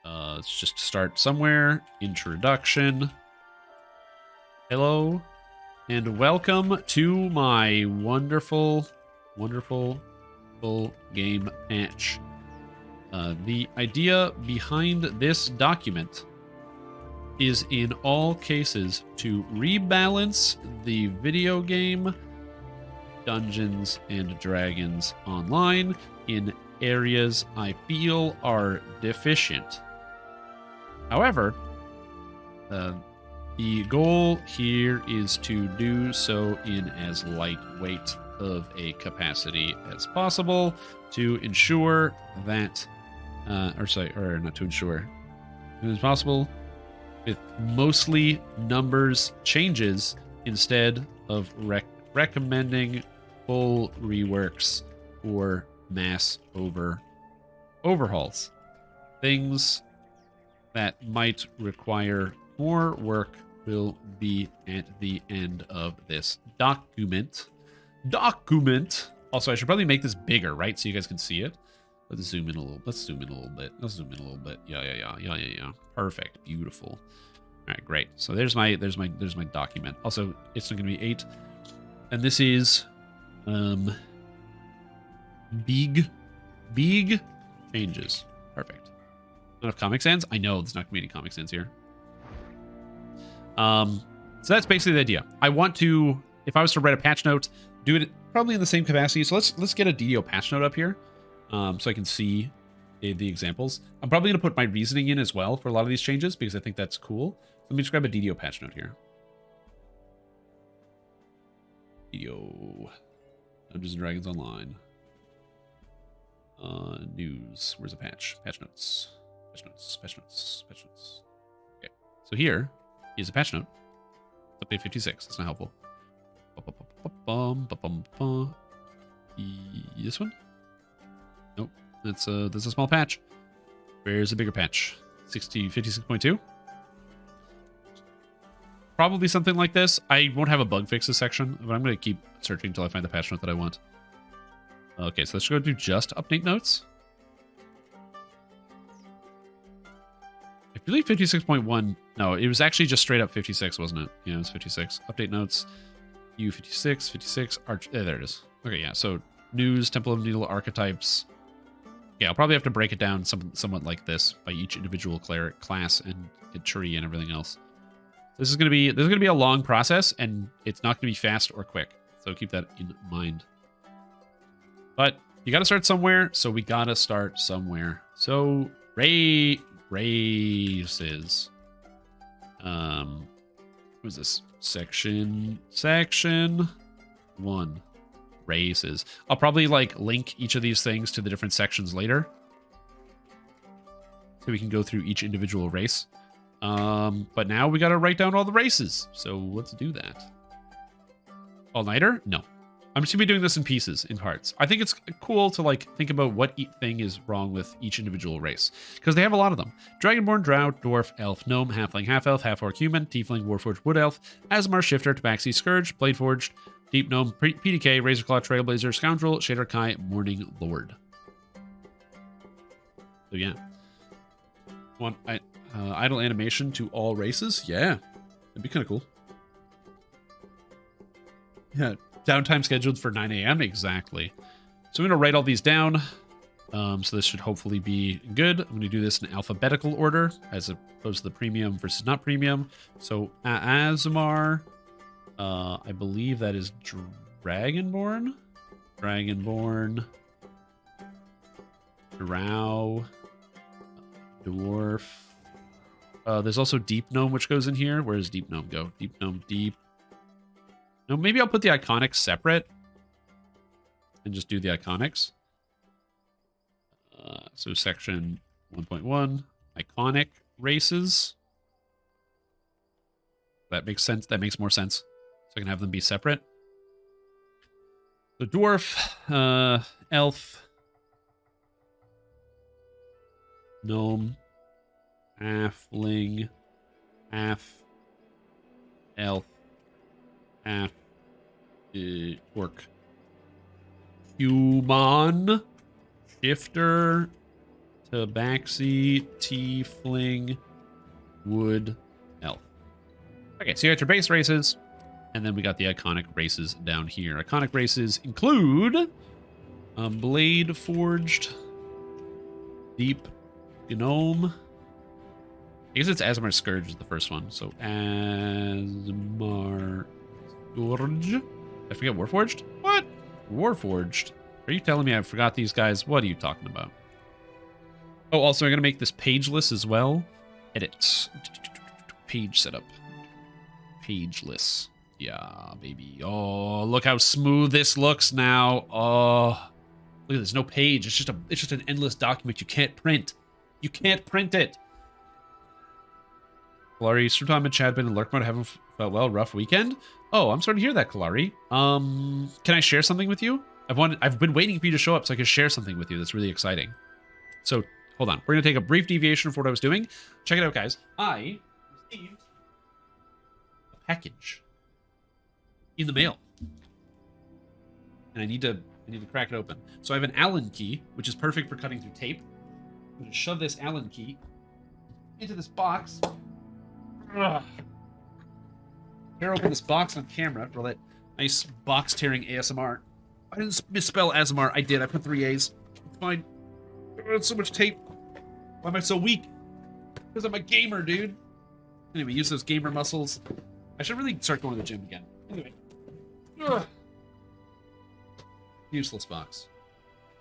Let's just start somewhere. Introduction. Hello, and welcome to my wonderful full game patch. The idea behind this document is in all cases to rebalance the video game Dungeons and Dragons Online in areas I feel are deficient. However, the goal here is to do so in as lightweight of a capacity as possible to ensure that, or not to ensure, as possible with mostly numbers changes instead of recommending full reworks or mass overhauls. Things that might require more work will be at the end of this document. Also, I should probably make this bigger, right? So you guys can see it. Let's zoom in a little. Let's zoom in a little bit. Yeah. Perfect. Beautiful. All right, great. So there's my document. Also, it's going to be 8. And this is big changes. Perfect. Enough Comic Sans? I know there's not going to be any Comic Sans here. So that's basically the idea. I want to, if I was to write a patch note, do it probably in the same capacity. So let's get a DDO patch note up here, so I can see the examples. I'm probably going to put my reasoning in as well for a lot of these changes because I think that's cool. Let me just grab a DDO patch note here. DDO Dungeons and Dragons Online. News. Where's the patch? Patch notes. Okay. So here is a patch note. Update 56. That's not helpful. This one? Nope. That's a small patch. Where's a bigger patch? 56.2. Probably something like this. I won't have a bug fixes section, but I'm going to keep searching until I find the patch note that I want. Okay, so let's go do just update notes. I believe 56.1. No, it was actually just straight up 56, wasn't it? Yeah, it was 56. Update notes. U56, 56. There it is. Okay, yeah. So news, Temple of Needle archetypes. Yeah, I'll probably have to break it down somewhat like this by each individual cleric class and tree and everything else. This is gonna be a long process, and it's not gonna be fast or quick. So keep that in mind. But you gotta start somewhere, so we gotta start somewhere. So races. What was this? Section 1. Races. I'll probably like link each of these things to the different sections later, so we can go through each individual race. But now we gotta write down all the races. So let's do that. All-nighter? No. I'm just gonna be doing this in pieces, in parts. I think it's cool to like think about what thing is wrong with each individual race, because they have a lot of them. Dragonborn, Drow, Dwarf, Elf, Gnome, Halfling, Half-Elf, Half-Orc, Human, Tiefling, Warforged, Wood Elf, Aasimar, Shifter, Tabaxi, Scourge, Bladeforged, Deep Gnome, PDK, Razorclaw, Trailblazer, Scoundrel, Shader Kai, Morning Lord. So yeah. Want idle animation to all races? Yeah. That'd be kind of cool. Yeah. Downtime scheduled for 9 a.m. Exactly. So I'm going to write all these down. So this should hopefully be good. I'm going to do this in alphabetical order as opposed to the premium versus not premium. So Aasimar, I believe that is Dragonborn. Dragonborn. Drow. Dwarf. There's also Deep Gnome, which goes in here. Where does Deep Gnome go? Deep Gnome, Deep. No, maybe I'll put the iconics separate and just do the iconics. So section 1.1, iconic races. That makes sense. That makes more sense. So I can have them be separate. So dwarf, elf, gnome, halfling, half, elf, half, orc, human, shifter, Tabaxi, Tiefling, Wood, Elf. Okay, so you got your base races, and then we got the iconic races down here. Iconic races include Blade Forged, Deep Gnome. I guess it's Aasimar Scourge is the first one. So Aasimar Scourge. I forget Warforged? What? Warforged? Are you telling me I forgot these guys? What are you talking about? Oh, also, I'm going to make this pageless as well. Edit. Page setup. Pageless. Yeah, baby. Oh, look how smooth this looks now. Oh, look, there's no page. It's just an endless document you can't print. You can't print it. Kalari, Strimtom and Chad been in lurk mode. Haven't felt well. Rough weekend. Oh, I'm sorry to hear that, Kalari. Can I share something with you? I've been waiting for you to show up so I can share something with you. That's really exciting. So hold on. We're gonna take a brief deviation from what I was doing. Check it out, guys. I received a package in the mail, and I need to crack it open. So I have an Allen key, which is perfect for cutting through tape. I'm gonna shove this Allen key into this box. Ugh. Tear open this box on camera for that nice box tearing ASMR. I didn't misspell Aasimar. I did. I put 3 A's. It's fine. It's so much tape. Why am I so weak? Because I'm a gamer, dude. Anyway, use those gamer muscles. I should really start going to the gym again. Anyway. Ugh. Useless box.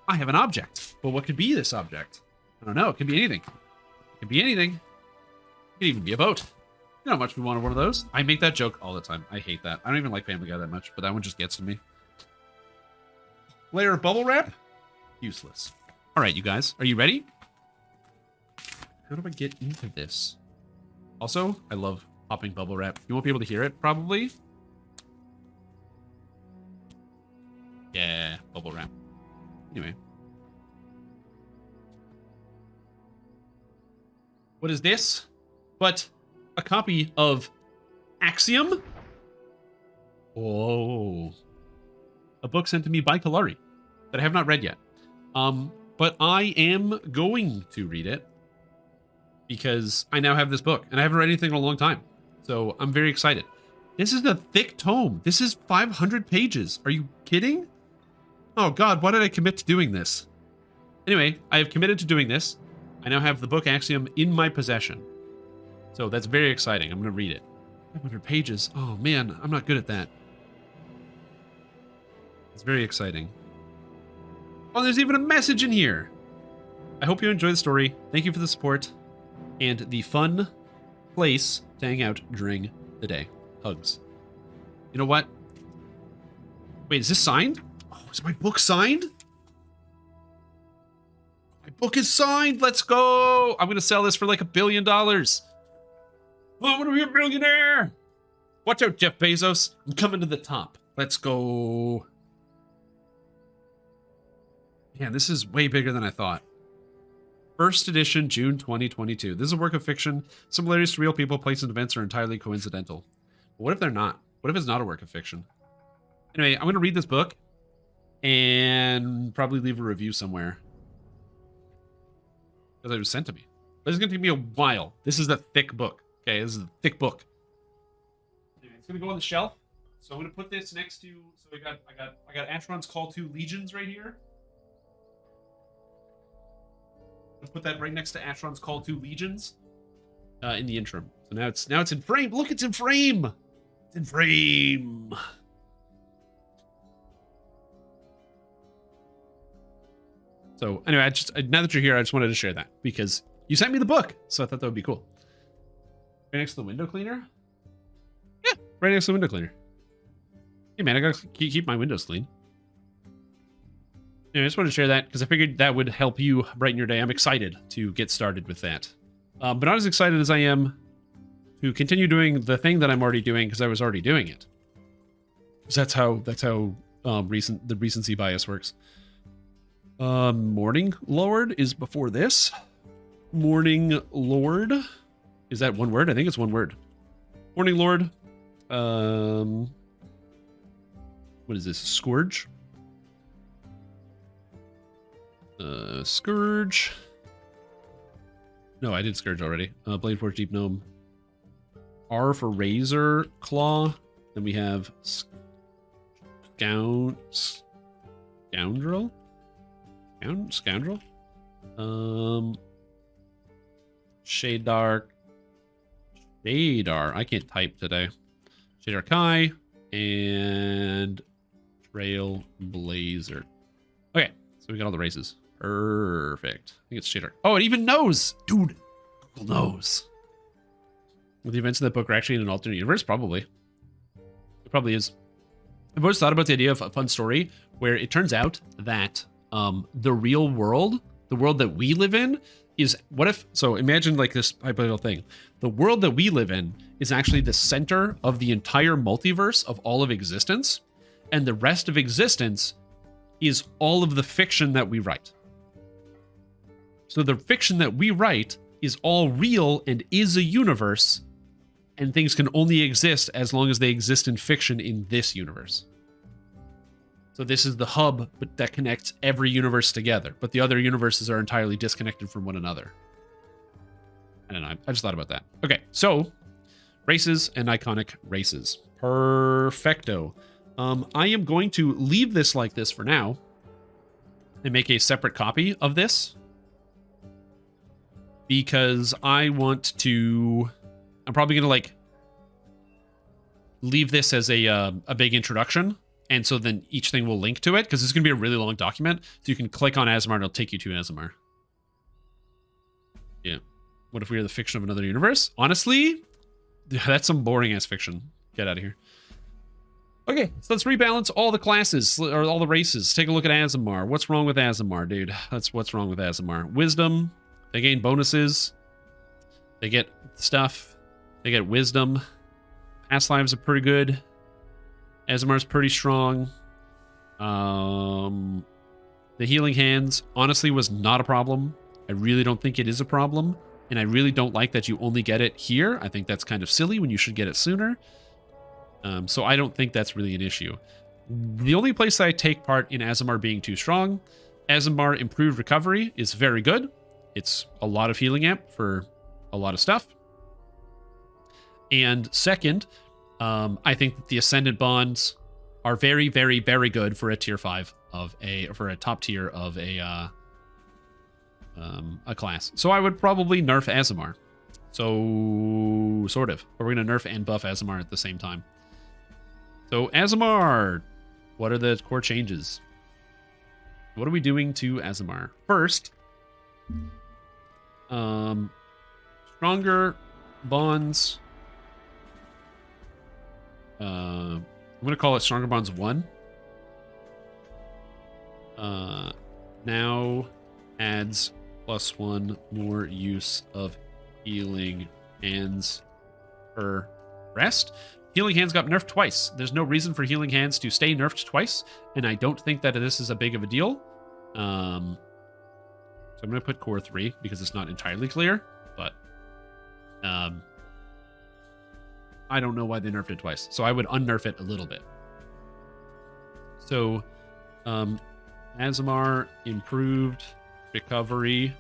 I have an object. But what could be this object? I don't know. It could be anything. It could be anything. It could even be a boat. You know how much we wanted one of those? I make that joke all the time. I hate that. I don't even like Family Guy that much, but that one just gets to me. Layer of bubble wrap? Useless. All right, you guys. Are you ready? How do I get into this? Also, I love popping bubble wrap. You won't be able to hear it, probably. Yeah, bubble wrap. Anyway. What is this? But a copy of Axiom? Oh. A book sent to me by Kalari that I have not read yet. But I am going to read it because I now have this book and I haven't read anything in a long time. So I'm very excited. This is a thick tome. This is 500 pages. Are you kidding? Oh God, why did I commit to doing this? Anyway, I have committed to doing this. I now have the book Axiom in my possession. So that's very exciting. I'm going to read it. 500 pages. Oh man, I'm not good at that. It's very exciting. Oh, there's even a message in here. I hope you enjoy the story. Thank you for the support and the fun place to hang out during the day. Hugs. You know what? Wait, is this signed? Oh, is my book signed? My book is signed. Let's go. I'm going to sell this for like $1 billion. Oh, I'm going to be a billionaire. Watch out, Jeff Bezos. I'm coming to the top. Let's go. Man, this is way bigger than I thought. First edition, June 2022. This is a work of fiction. Similarities to real people, places, and events are entirely coincidental. But what if they're not? What if it's not a work of fiction? Anyway, I'm going to read this book and probably leave a review somewhere. Because it was sent to me. But it's going to take me a while. This is a thick book. Okay, this is a thick book. Anyway, it's going to go on the shelf. So I'm going to put this next to... So I got Asheron's Call to Legions right here. Put that right next to Asheron's Call to Legions in the interim. So now it's in frame. Look, it's in frame. It's in frame. So anyway, now that you're here, I just wanted to share that because you sent me the book, so I thought that would be cool. Right next to the window cleaner. Yeah, right next to the window cleaner. Hey man, I gotta keep my windows clean. Yeah, I just wanted to share that because I figured that would help you brighten your day. I'm excited to get started with that. But not as excited as I am to continue doing the thing that I'm already doing because I was already doing it. Because that's how the recency bias works. Morning Lord is before this. Morning Lord. Is that one word? I think it's one word. Morning Lord. What is this? Scourge? Scourge. No, I did Scourge already. Blade Forge, Deep Gnome. R for Razor Claw. Then we have Scoundrel? Scoundrel? Shadar. I can't type today. Shadar Kai and Trailblazer. Okay, so we got all the races. Perfect. I think it's Shadar. Oh, it even knows! Dude, Google knows. Well, the events in that book are actually in an alternate universe? Probably. It probably is. I've always thought about the idea of a fun story where it turns out that the real world, the world that we live in, is what if, so imagine like this hypothetical thing. The world that we live in is actually the center of the entire multiverse of all of existence, and the rest of existence is all of the fiction that we write. So the fiction that we write is all real and is a universe, and things can only exist as long as they exist in fiction in this universe. So this is the hub that connects every universe together, but the other universes are entirely disconnected from one another. I don't know. I just thought about that. Okay, so races and iconic races. Perfecto. I am going to leave this like this for now and make a separate copy of this because I want to... I'm probably going to like leave this as a big introduction. And so then each thing will link to it because it's going to be a really long document. So you can click on Aasimar and it'll take you to Aasimar. Yeah. What if we are the fiction of another universe? Honestly, that's some boring ass fiction. Get out of here. Okay, so let's rebalance all the classes or all the races. Take a look at Aasimar. What's wrong with Aasimar, dude? That's what's wrong with Aasimar. Wisdom. They gain bonuses. They get stuff. They get wisdom. Past lives are pretty good. Aasimar's pretty strong. The healing hands honestly was not a problem. I really don't think it is a problem. And I really don't like that you only get it here. I think that's kind of silly when you should get it sooner. So I don't think that's really an issue. The only place I take part in Aasimar being too strong, Aasimar improved recovery is very good. It's a lot of healing amp for a lot of stuff. And second, I think that the Ascendant bonds are very, very, very good for a tier 5 of for a top tier of a class. So I would probably nerf Aasimar. So sort of, but we're gonna nerf and buff Aasimar at the same time. So Aasimar, what are the core changes? What are we doing to Aasimar? First, stronger bonds. I'm going to call it Stronger Bonds 1. Now adds +1 more use of healing hands per rest. Healing hands got nerfed twice. There's no reason for healing hands to stay nerfed twice, and I don't think that this is a big of a deal. So I'm going to put core 3 because it's not entirely clear, but I don't know why they nerfed it twice. So I would unnerf it a little bit. So Aasimar improved recovery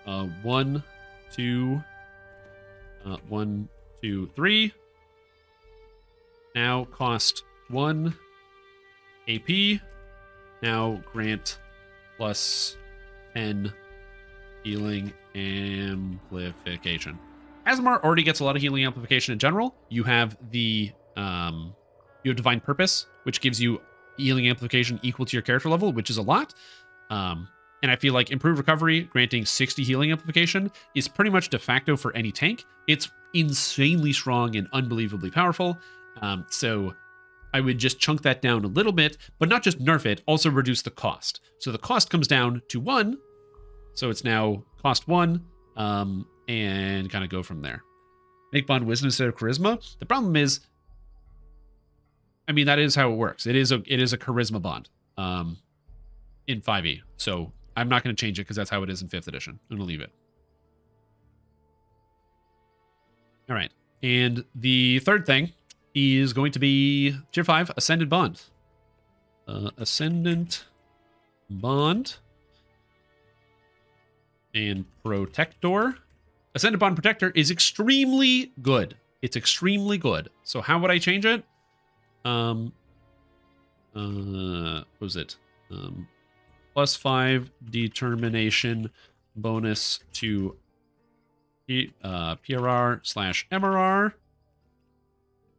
1, 2, 1, 2, 3. Now cost 1 AP. Now grant +10 healing amplification. Aasimar already gets a lot of healing amplification in general. You have the you have Divine Purpose, which gives you healing amplification equal to your character level, which is a lot. And I feel like improved recovery, granting 60 healing amplification, is pretty much de facto for any tank. It's insanely strong and unbelievably powerful. So I would just chunk that down a little bit, but not just nerf it, also reduce the cost. So the cost comes down to 1. So it's now cost 1. And kind of go from there. Make bond wisdom instead of charisma. The problem is, I mean, that is how it works. It is a charisma bond in 5e. So I'm not going to change it because that's how it is in 5th edition. I'm going to leave it. All right. And the third thing is going to be tier 5 Ascendant Bond. Ascendant Bond and Protector. Ascended Bond Protector is extremely good. It's extremely good. So how would I change it? What was it? +5 determination bonus to PRR/MRR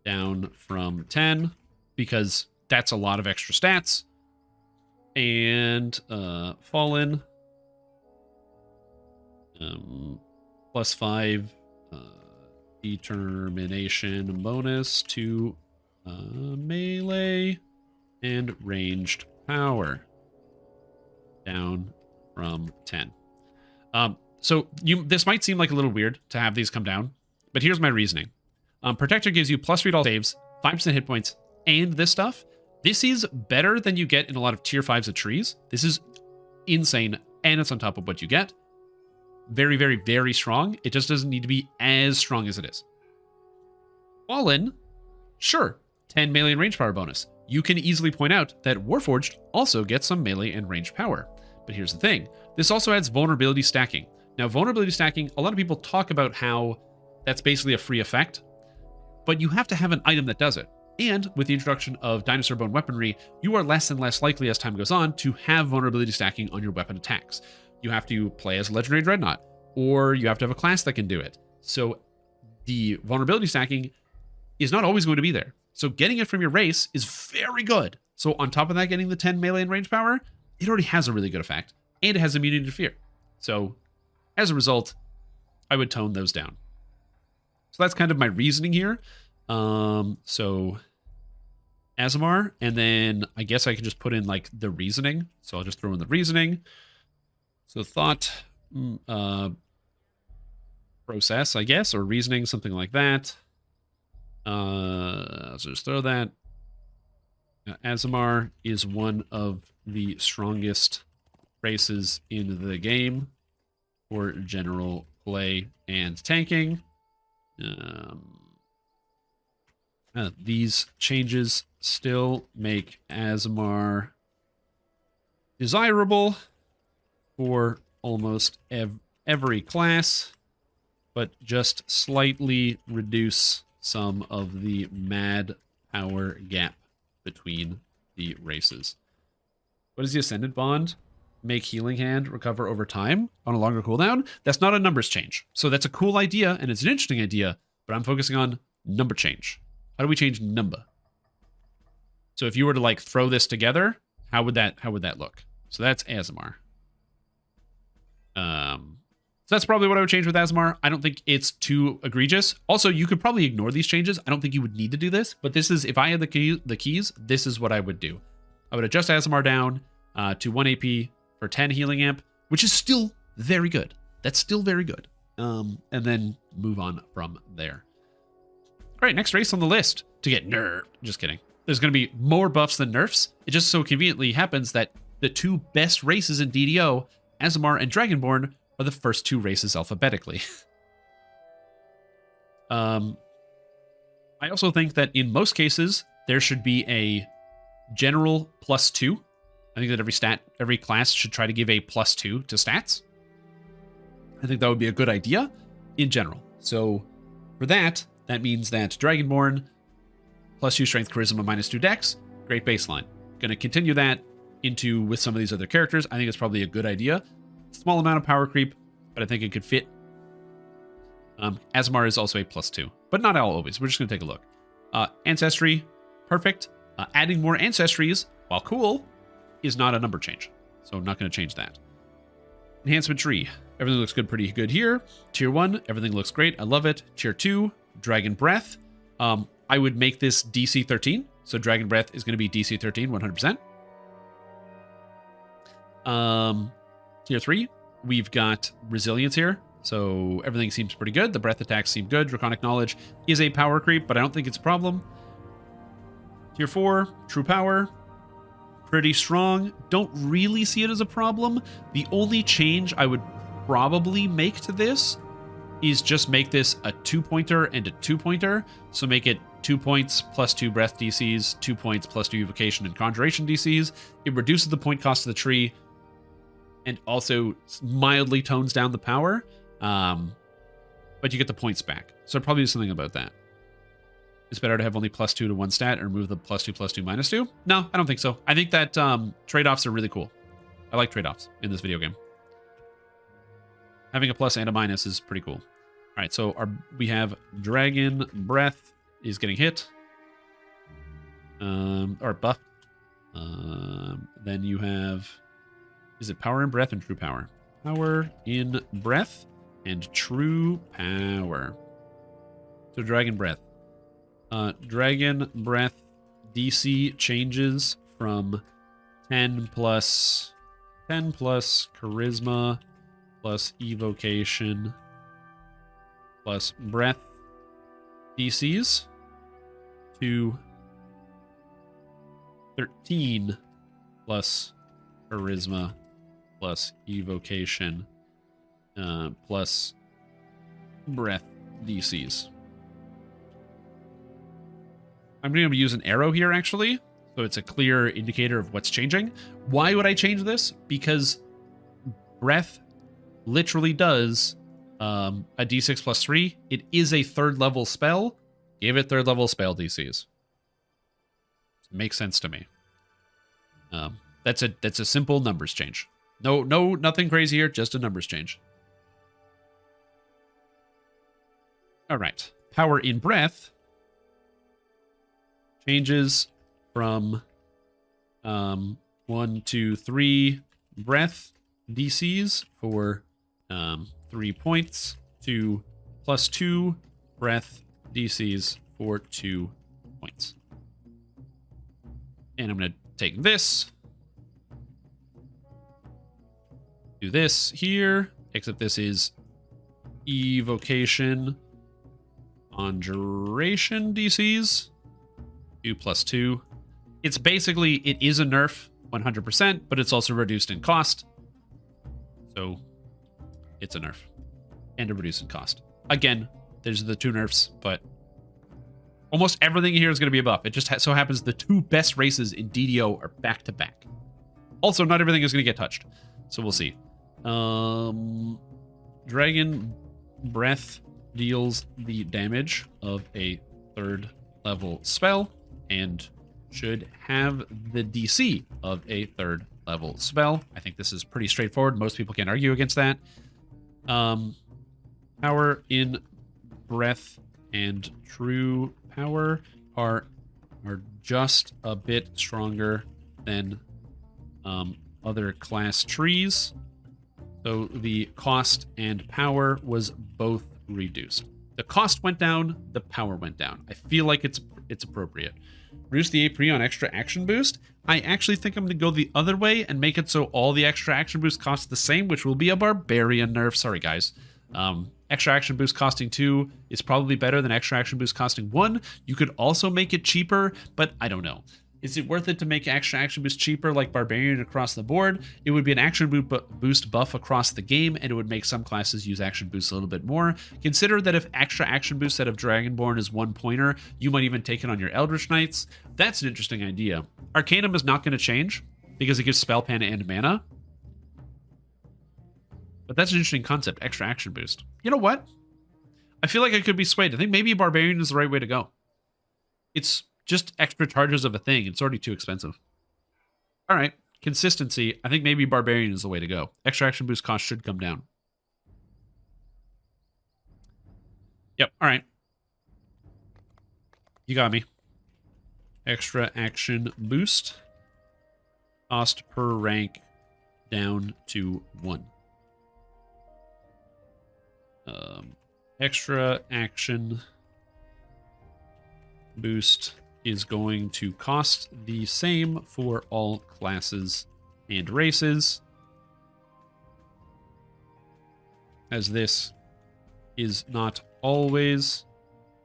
down from 10 because that's a lot of extra stats. And Fallen +5 determination bonus to melee and ranged power down from 10. So this might seem like a little weird to have these come down, but here's my reasoning. Protector gives you +3 to all saves, 5% hit points, and this stuff. This is better than you get in a lot of tier 5s of trees. This is insane, and it's on top of what you get. Very, very, very strong. It just doesn't need to be as strong as it is. Fallen, sure, 10 melee and range power bonus. You can easily point out that Warforged also gets some melee and range power. But here's the thing. This also adds vulnerability stacking. Now, vulnerability stacking, a lot of people talk about how that's basically a free effect, but you have to have an item that does it. And with the introduction of dinosaur bone weaponry, you are less and less likely as time goes on to have vulnerability stacking on your weapon attacks. You have to play as a legendary dreadnought, or you have to have a class that can do it. So the vulnerability stacking is not always going to be there. So getting it from your race is very good. So on top of that, getting the 10 melee and range power, it already has a really good effect, and it has immunity to fear. So as a result, I would tone those down. So that's kind of my reasoning here. So Aasimar, and then I guess I can just put in like the reasoning. So I'll just throw in the reasoning. So thought, process, I guess, or reasoning, something like that. So just throw that. Aasimar is one of the strongest races in the game for general play and tanking. These changes still make Aasimar desirable for almost every class, but just slightly reduce some of the mad power gap between the races. What is the Ascended Bond? Make Healing Hand recover over time on a longer cooldown? That's not a numbers change. So that's a cool idea, and it's an interesting idea, but I'm focusing on number change. How do we change number? So if you were to like throw this together, how would that look? So that's Aasimar. So that's probably what I would change with Aasimar. I don't think it's too egregious. Also, you could probably ignore these changes. I don't think you would need to do this, but this is, if I had the keys, this is what I would do. I would adjust Aasimar down to 1 AP for 10 healing amp, which is still very good. That's still very good. And then move on from there. All right, next race on the list to get nerfed. Just kidding. There's going to be more buffs than nerfs. It just so conveniently happens that the two best races in DDO, Aasimar and Dragonborn, are the first two races alphabetically. I also think that in most cases, there should be a general +2. I think that every class should try to give a +2 to stats. I think that would be a good idea in general. So for that means that Dragonborn, +2 strength, charisma, -2 dex, great baseline. Going to continue that with some of these other characters. I think it's probably a good idea. Small amount of power creep, but I think it could fit. Aasimar is also a +2, but not always. We're just going to take a look. Ancestry, perfect. Adding more ancestries, while cool, is not a number change. So I'm not going to change that. Enhancement tree. Everything looks good, pretty good here. Tier 1, everything looks great. I love it. Tier 2, Dragon Breath. I would make this DC 13. So Dragon Breath is going to be DC 13, 100%. Tier 3, we've got Resilience here. So everything seems pretty good. The breath attacks seem good. Draconic Knowledge is a power creep, but I don't think it's a problem. Tier 4, True Power. Pretty strong. Don't really see it as a problem. The only change I would probably make to this is just make this a 2-pointer and a 2-pointer. So make it 2 points +2 breath DCs, 2 points +2 evocation and conjuration DCs. It reduces the point cost of the tree and also mildly tones down the power. but you get the points back. So it'd probably do something about that. It's better to have only +2 to one stat and remove the +2, +2, -2. No, I don't think so. I think that trade-offs are really cool. I like trade-offs in this video game. Having a plus and a minus is pretty cool. All right, so we have Dragon Breath is getting hit. Or buffed. Then you have... Is it Power in Breath and True Power? Power in Breath and True Power. So Dragon Breath. Dragon Breath DC changes from 10 plus Charisma plus Evocation plus Breath DCs to 13 plus Charisma plus Evocation plus Breath DCs. I'm going to use an arrow here, actually, so it's a clear indicator of what's changing. Why would I change this? Because Breath literally does a d6 plus 3. It is a third level spell. Give it third level spell DCs. Makes sense to me. That's a simple numbers change. No, nothing crazy here. Just a numbers change. All right. Power in Breath changes from 1 to 3 breath DCs for 3 points to +2 breath DCs for 2 points. And I'm going to take this. Do this here, except this is Evocation on duration DCs. 2 + 2. It's basically, it is a nerf 100%, but it's also reduced in cost. So it's a nerf and a reduced in cost. Again, there's the 2 nerfs, but almost everything here is going to be a buff. It just so happens the 2 best races in DDO are back to back. Also, not everything is going to get touched. So we'll see. Dragon Breath deals the damage of a 3rd level spell and should have the DC of a 3rd level spell. I think this is pretty straightforward. Most people can't argue against that. Power in Breath and True Power are just a bit stronger than other class trees. So the cost and power was both reduced. The cost went down, the power went down. I feel like it's appropriate. Reduce the AP on extra action boost. I actually think I'm going to go the other way and make it so all the extra action boost cost the same, which will be a barbarian nerf. Sorry, guys. Extra action boost costing 2 is probably better than extra action boost costing 1. You could also make it cheaper, but I don't know. Is it worth it to make extra action boost cheaper like Barbarian across the board? It would be an action boost buff across the game, and it would make some classes use action boosts a little bit more. Consider that if extra action boost out of Dragonborn is 1 pointer, you might even take it on your Eldritch Knights. That's an interesting idea. Arcanum is not going to change because it gives spell pana and mana. But that's an interesting concept, extra action boost. You know what? I feel like I could be swayed. I think maybe Barbarian is the right way to go. It's just extra charges of a thing. It's already too expensive. All right. Consistency. I think maybe Barbarian is the way to go. Extra action boost cost should come down. Yep. All right. You got me. Extra action boost. Cost per rank down to 1. Extra action boost is going to cost the same for all classes and races, as this is not always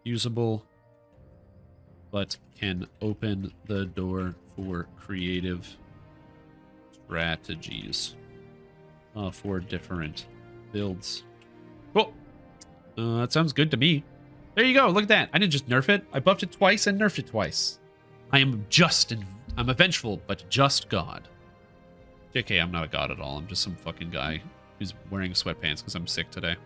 usable, but can open the door for creative strategies for different builds. Cool. That sounds good to me. There you go. Look at that. I didn't just nerf it. I buffed it twice and nerfed it twice. I am just, I'm a vengeful, but just God. JK, I'm not a god at all. I'm just some fucking guy who's wearing sweatpants because I'm sick today.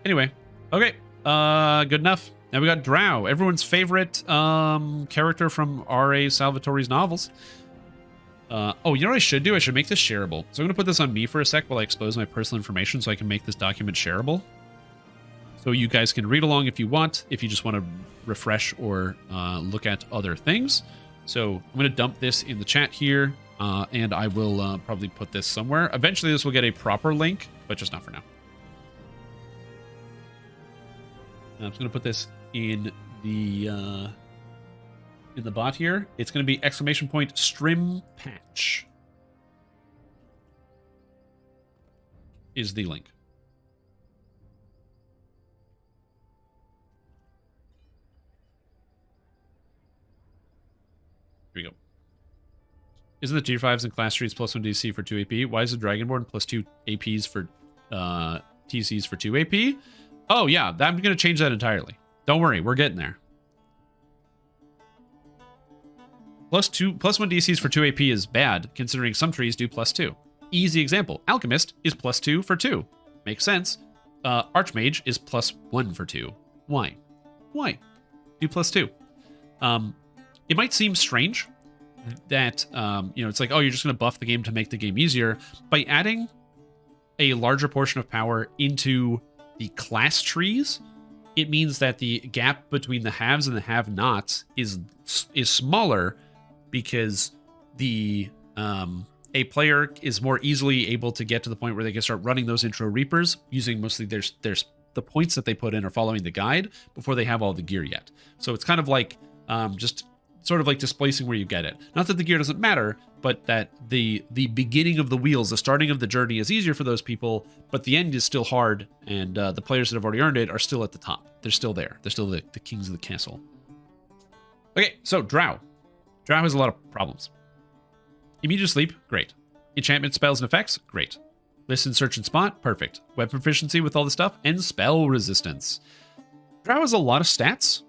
Anyway, okay. Good enough. Now we got Drow, everyone's favorite character from R.A. Salvatore's novels. Oh, you know what I should do? I should make this shareable. So I'm going to put this on me for a sec while I expose my personal information so I can make this document shareable. So you guys can read along if you want, if you just want to refresh or look at other things. So I'm going to dump this in the chat here, and I will probably put this somewhere. Eventually this will get a proper link, but just not for now. I'm just going to put this in the bot here. It's going to be !Strim patch is the link. Here we go. Isn't the tier 5s and class trees plus 1 DC for 2 AP? Why is the Dragonborn plus 2 APs for TCs for 2 AP? Oh, yeah, I'm going to change that entirely. Don't worry, we're getting there. Plus 1 DCs for 2 AP is bad, considering some trees do plus 2. Easy example. Alchemist is plus 2 for 2. Makes sense. Archmage is plus 1 for 2. Why? Why? Do plus 2. It might seem strange that, it's like, oh, you're just going to buff the game to make the game easier. By adding a larger portion of power into the class trees, it means that the gap between the haves and the have-nots is smaller, because the a player is more easily able to get to the point where they can start running those intro reapers using mostly there's the points that they put in or following the guide before they have all the gear yet. So it's kind of like just sort of like displacing where you get it. Not that the gear doesn't matter, but that the beginning of the wheels, the starting of the journey is easier for those people, but the end is still hard, and the players that have already earned it are still at the top. They're still there. They're still the kings of the castle. Okay, so Drow. Drow has a lot of problems. Immediate sleep, great. Enchantment spells and effects, great. Listen, search, and spot, perfect. Weapon proficiency with all the stuff, and spell resistance. Drow has a lot of stats.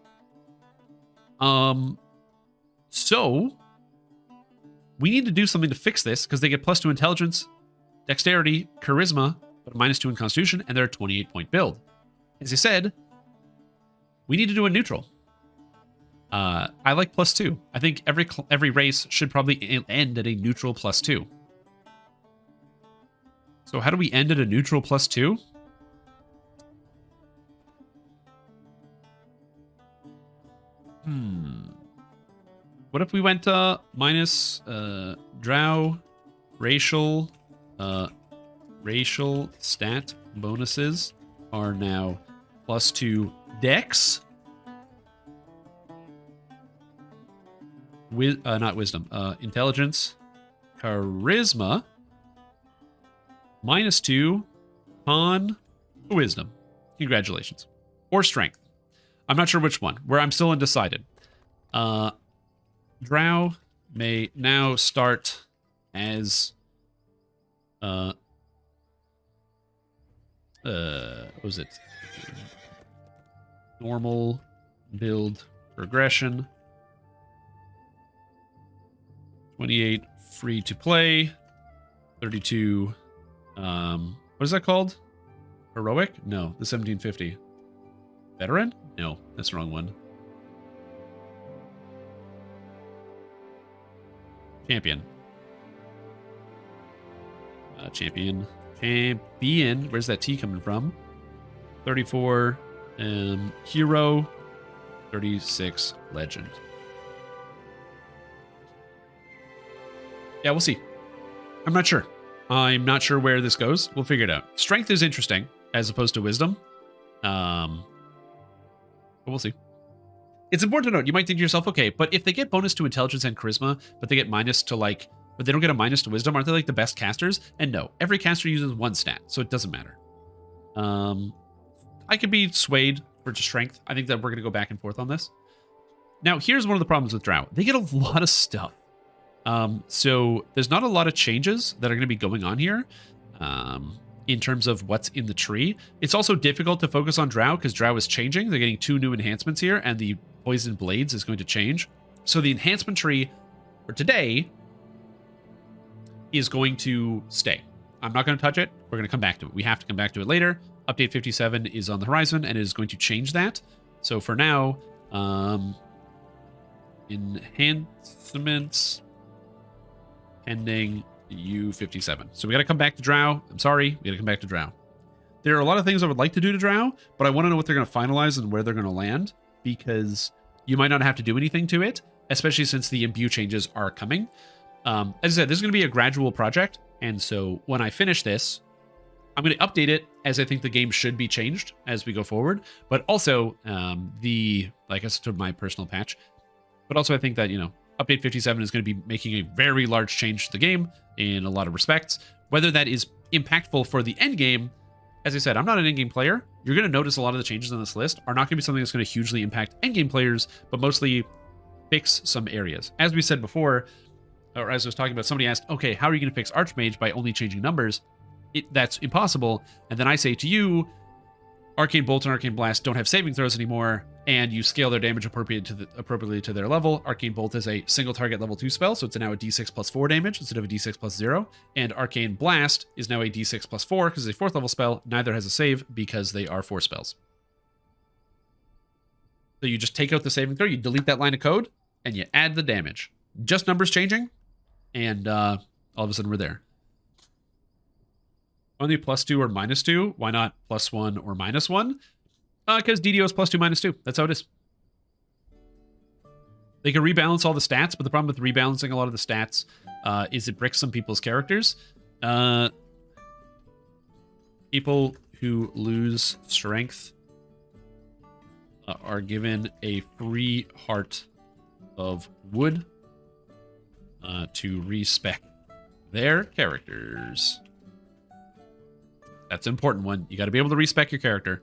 So we need to do something to fix this, because they get plus 2 intelligence, dexterity, charisma, but -2 in constitution, and they're a 28-point build. As I said, we need to do a neutral. I like plus 2. I think every race should probably end at a neutral plus 2. So how do we end at a neutral plus 2? What if we went minus Drow racial stat bonuses are now plus 2 dex? Not wisdom. Intelligence, charisma, -2 on wisdom. Congratulations. Or strength. I'm not sure which one. I'm still undecided. Drow may now start as what was it? Normal build progression. 28 free to play. 32 what is that called? Heroic? No, the 1750. Veteran? No, that's the wrong one. Champion. Champion. Where's that T coming from? 34 hero. 36 legend. Yeah, we'll see. I'm not sure. I'm not sure where this goes. We'll figure it out. Strength is interesting as opposed to wisdom. But we'll see. It's important to note, you might think to yourself, okay, but if they get bonus to intelligence and charisma, but they get minus to but they don't get a minus to wisdom, aren't they like the best casters? And no, every caster uses 1 stat, so it doesn't matter. I could be swayed for strength. I think that we're going to go back and forth on this. Now, here's one of the problems with Drow. They get a lot of stuff. So there's not a lot of changes that are going to be going on here in terms of what's in the tree. It's also difficult to focus on Drow because Drow is changing. They're getting 2 new enhancements here, and the Poison Blades is going to change. So the enhancement tree for today is going to stay. I'm not going to touch it. We're going to come back to it. We have to come back to it later. Update 57 is on the horizon, and it is going to change that. So for now, enhancements pending U57. So we got to come back to Drow. I'm sorry, we got to come back to Drow. There are a lot of things I would like to do to Drow, but I want to know what they're going to finalize and where they're going to land, because you might not have to do anything to it, especially since the imbue changes are coming. As I said, this is going to be a gradual project, and so when I finish this, I'm going to update it as I think the game should be changed as we go forward. But also, like I said, to my personal patch. But also, I think that, Update 57 is going to be making a very large change to the game in a lot of respects. Whether that is impactful for the end game, as I said, I'm not an end-game player. You're going to notice a lot of the changes on this list are not going to be something that's going to hugely impact end-game players, but mostly fix some areas. As we said before, or as I was talking about, somebody asked, okay, how are you going to fix Archmage by only changing numbers? That's impossible. And then I say to you, Arcane Bolt and Arcane Blast don't have saving throws anymore, and you scale their damage appropriately to their level. Arcane Bolt is a single target level 2 spell, so it's now a d6 plus 4 damage instead of a d6 plus 0. And Arcane Blast is now a d6 plus 4 because it's a 4th level spell. Neither has a save because they are 4 spells. So you just take out the saving throw, you delete that line of code, and you add the damage. Just numbers changing, and all of a sudden we're there. Only +2 or -2. Why not +1 or -1? Because DDO is +2, -2. That's how it is. They can rebalance all the stats, but the problem with rebalancing a lot of the stats is it bricks some people's characters. People who lose strength are given a free heart of wood to respec their characters. That's an important one. You got to be able to respec your character.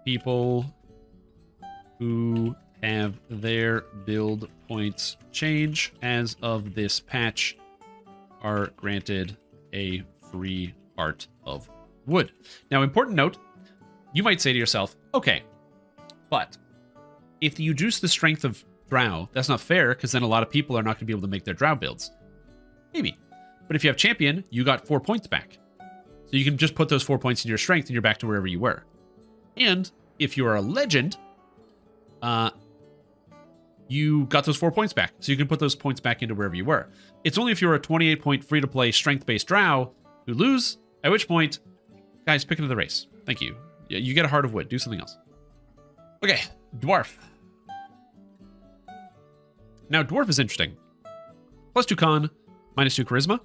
People who have their build points change as of this patch are granted a free heart of wood. Now, important note, you might say to yourself, okay, but if you reduce the strength of Drow, that's not fair, because then a lot of people are not going to be able to make their Drow builds. Maybe. But if you have champion, you got 4 points back. So you can just put those 4 points in your strength and you're back to wherever you were. And if you are a legend, you got those 4 points back. So you can put those points back into wherever you were. It's only if you're a 28-point free-to-play strength-based Drow who lose, at which point, guys, pick another race. Thank you. You get a heart of wood. Do something else. Okay, Dwarf. Now, Dwarf is interesting. +2 con, -2 charisma.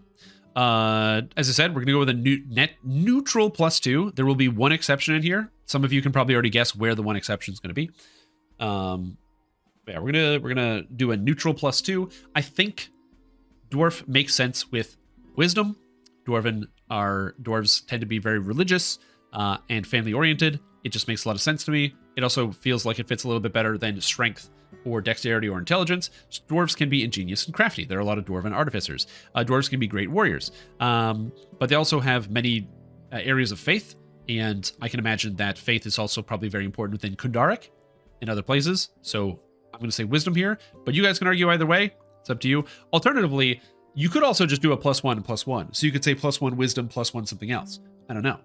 As I said, we're going to go with a net neutral +2. There will be one exception in here. Some of you can probably already guess where the one exception is going to be. Yeah, we're gonna do a neutral +2. I think Dwarf makes sense with wisdom. Dwarves tend to be very religious and family oriented. It just makes a lot of sense to me. It also feels like it fits a little bit better than strength or dexterity or intelligence. Dwarves can be ingenious and crafty. There are a lot of dwarven artificers. Dwarves can be great warriors, but they also have many areas of faith, and I can imagine that faith is also probably very important within Kundarik and other places. So I'm going to say wisdom here, but you guys can argue either way. It's up to you. Alternatively, you could also just do a +1 and +1. So you could say +1 wisdom, +1 something else. I don't know.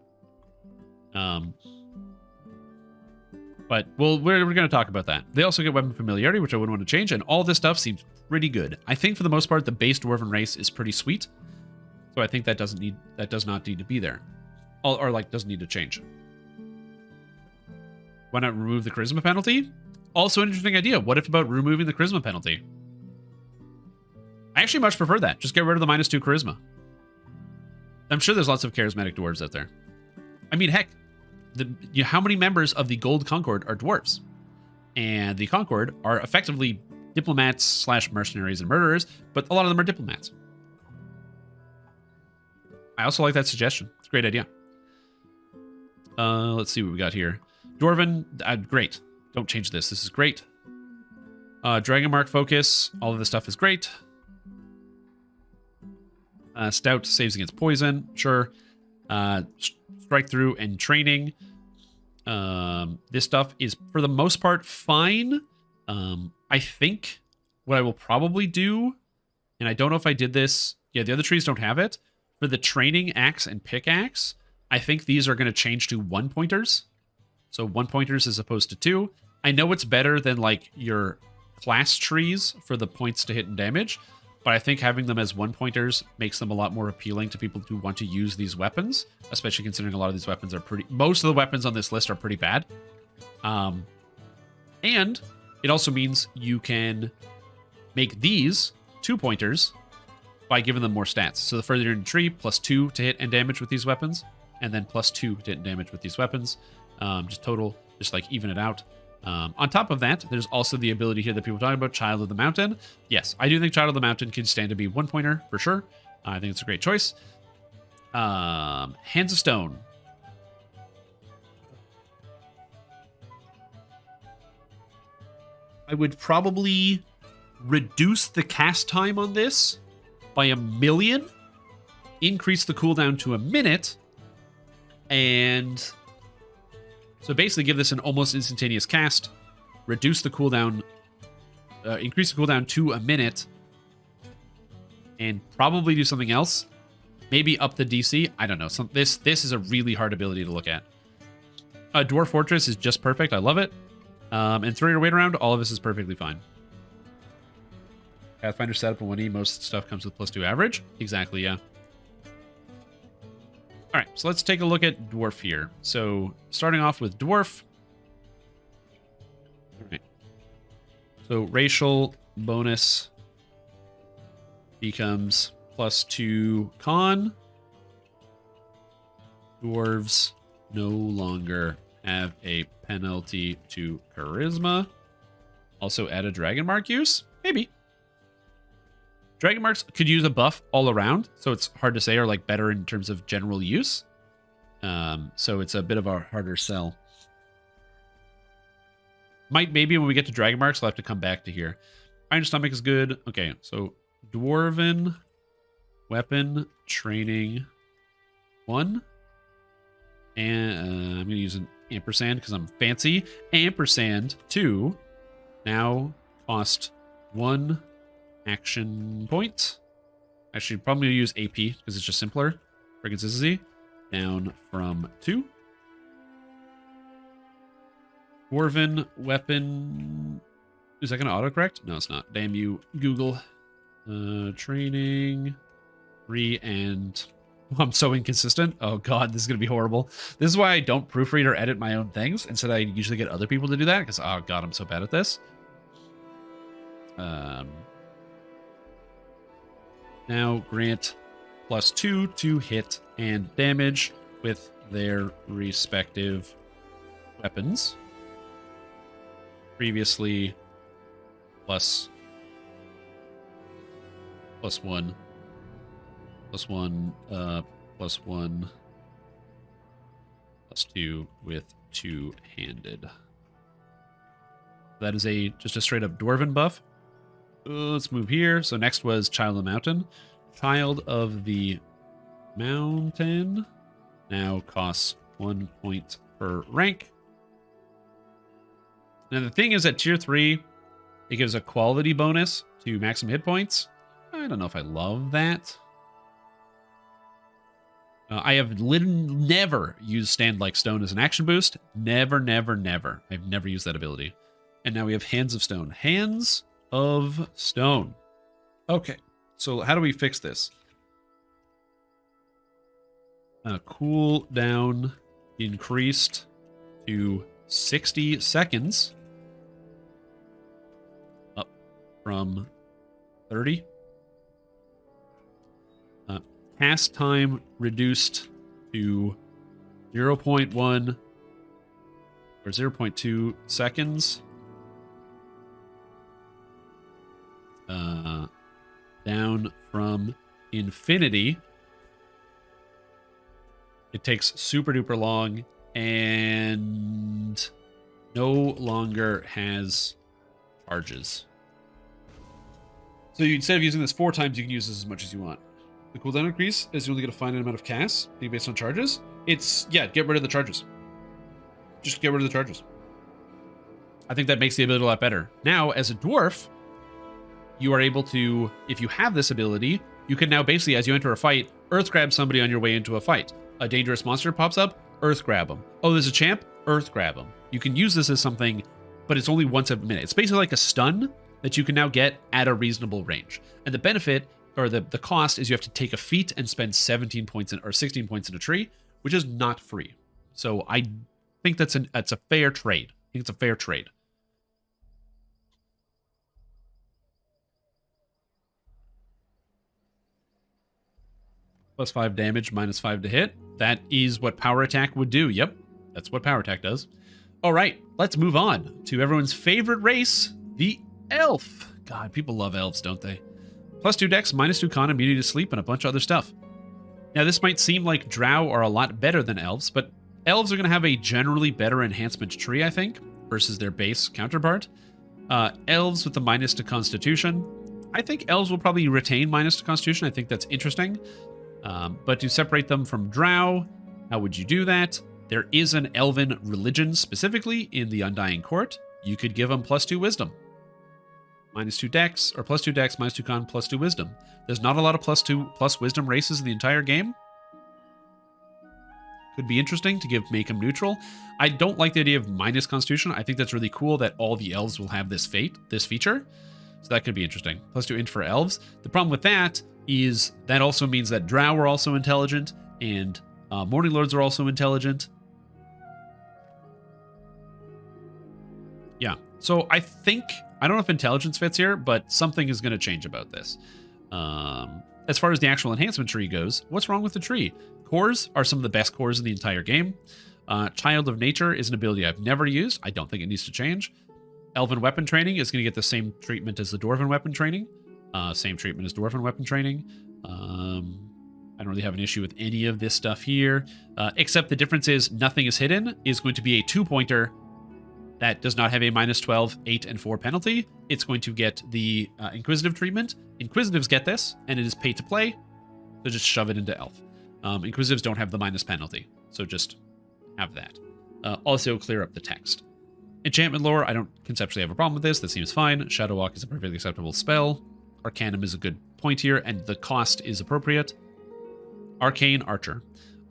But we're going to talk about that. They also get weapon familiarity, which I wouldn't want to change, and all this stuff seems pretty good. I think for the most part, the base dwarven race is pretty sweet. So I think that does not need to be there, or like doesn't need to change. Why not remove the charisma penalty? Also an interesting idea. What if about removing the charisma penalty? I actually much prefer that. Just get rid of the -2 charisma. I'm sure there's lots of charismatic dwarves out there. I mean, heck, how many members of the Gold Concord are dwarves? And the Concord are effectively diplomats / mercenaries and murderers, but a lot of them are diplomats. I also like that suggestion. It's a great idea. Let's see what we got here. Dwarven, great. Don't change this. This is great. Dragonmark focus. All of this stuff is great. Stout saves against poison. Sure. Strike through and training. This stuff is, for the most part, fine. I think what I will probably do, and I don't know if I did this Yeah, the other trees don't have it. For the training axe and pickaxe, I think these are going to change to 1-pointers. So 1-pointers as opposed to 2. I know it's better than like your class trees for the points to hit and damage, but I think having them as 1-pointers makes them a lot more appealing to people who want to use these weapons, especially considering a lot of these weapons are most of the weapons on this list are pretty bad. And it also means you can make these 2-pointers by giving them more stats. So the further you're in the tree, +2 to hit and damage with these weapons, and then +2 to hit and damage with these weapons. Just total, just like even it out. On top of that, there's also the ability here that people talk about, Child of the Mountain. Yes, I do think Child of the Mountain can stand to be 1-pointer for sure. I think it's a great choice. Hands of Stone. I would probably reduce the cast time on this by 1,000,000, increase the cooldown to 1 minute, and so basically give this an almost instantaneous cast, reduce the cooldown, increase the cooldown to 1 minute, and probably do something else. Maybe up the DC. I don't know. This is a really hard ability to look at. Dwarf Fortress is just perfect. I love it. And throw your weight around, all of this is perfectly fine. Pathfinder setup and 1E, most stuff comes with +2 average. Exactly, yeah. All right, so let's take a look at Dwarf here. So starting off with Dwarf. All right. So racial bonus becomes +2 con. Dwarves no longer have a penalty to charisma. Also add a dragon mark use? Maybe. Dragon marks could use a buff all around, so it's hard to say, or like better in terms of general use. So it's a bit of a harder sell. Maybe when we get to dragon marks, we'll have to come back to here. Iron Stomach is good. Okay, so Dwarven weapon training 1. And I'm going to use an ampersand because I'm fancy. Ampersand 2 now cost 1 action point. Actually, probably use AP because it's just simpler for consistency. Down from 2. Dwarven weapon. Is that going to autocorrect? No, it's not. Damn you, Google. Training 3 and... I'm so inconsistent. Oh god, this is going to be horrible. This is why I don't proofread or edit my own things. Instead, I usually get other people to do that because, oh god, I'm so bad at this. Now grant +2 to hit and damage with their respective weapons. Previously, +1, +1, +1, +2 with two-handed. That is just a straight up Dwarven buff. Let's move here. So next was Child of the Mountain. Child of the Mountain now costs 1 point per rank. Now the thing is at tier 3, it gives a quality bonus to maximum hit points. I don't know if I love that. I have never used Stand Like Stone as an action boost. Never, never, never. I've never used that ability. And now we have Hands of Stone. Hands of Stone. Okay, so how do we fix this? Cool down increased to 60 seconds. Up from 30. Cast time reduced to 0.1 or 0.2 seconds. Down from infinity. It takes super duper long and no longer has charges. So instead of using this 4 times, you can use this as much as you want. The cooldown increase is you only get a finite amount of casts being based on charges. It's, yeah, get rid of the charges. Just get rid of the charges. I think that makes the ability a lot better. Now, as a dwarf, you are able to, if you have this ability, you can now basically, as you enter a fight, earth grab somebody on your way into a fight. A dangerous monster pops up, earth grab them. Oh, there's a champ, earth grab them. You can use this as something, but it's only once a minute. It's basically like a stun that you can now get at a reasonable range. And the benefit, or the cost, is you have to take a feat and spend 17 points in, or 16 points in a tree, which is not free. So I think that's a fair trade. I think it's a fair trade. +5 damage, -5 to hit. That is what power attack would do. Yep, that's what power attack does. All right, let's move on to everyone's favorite race, the elf. God, people love elves, don't they? +2 dex, -2 con, immunity to sleep, and a bunch of other stuff. Now, this might seem like Drow are a lot better than elves, but elves are going to have a generally better enhancement tree, I think, versus their base counterpart. Elves with the -2 to constitution. I think elves will probably retain -2 constitution. I think that's interesting. But to separate them from Drow, how would you do that? There is an elven religion specifically in the Undying Court. You could give them +2 wisdom. -2 dex, or +2 dex, -2 con, +2 wisdom. There's not a lot of +2+ wisdom races in the entire game. Could be interesting to make them neutral. I don't like the idea of minus constitution. I think that's really cool that all the elves will have this feature. So that could be interesting. +2 int for elves. The problem with that is that also means that Drow are also intelligent, and Morning Lords are also intelligent. Yeah, so I don't know if intelligence fits here, but something is going to change about this. As far as the actual enhancement tree goes, what's wrong with the tree? Cores are some of the best cores in the entire game. Child of Nature is an ability I've never used. I don't think it needs to change. Elven Weapon Training is going to get the same treatment as the Dwarven Weapon Training. Same treatment as Dwarven Weapon Training. I don't really have an issue with any of this stuff here, except the difference is Nothing is Hidden is going to be a 2-pointer that does not have a -12, 8, and 4 penalty. It's going to get the Inquisitive treatment. Inquisitives get this, and it is pay to play, so just shove it into Elf. Inquisitives don't have the minus penalty, so just have that. Also clear up the text. Enchantment lore, I don't conceptually have a problem with this. That seems fine. Shadow Walk is a perfectly acceptable spell. Arcanum is a good point here, and the cost is appropriate. Arcane Archer.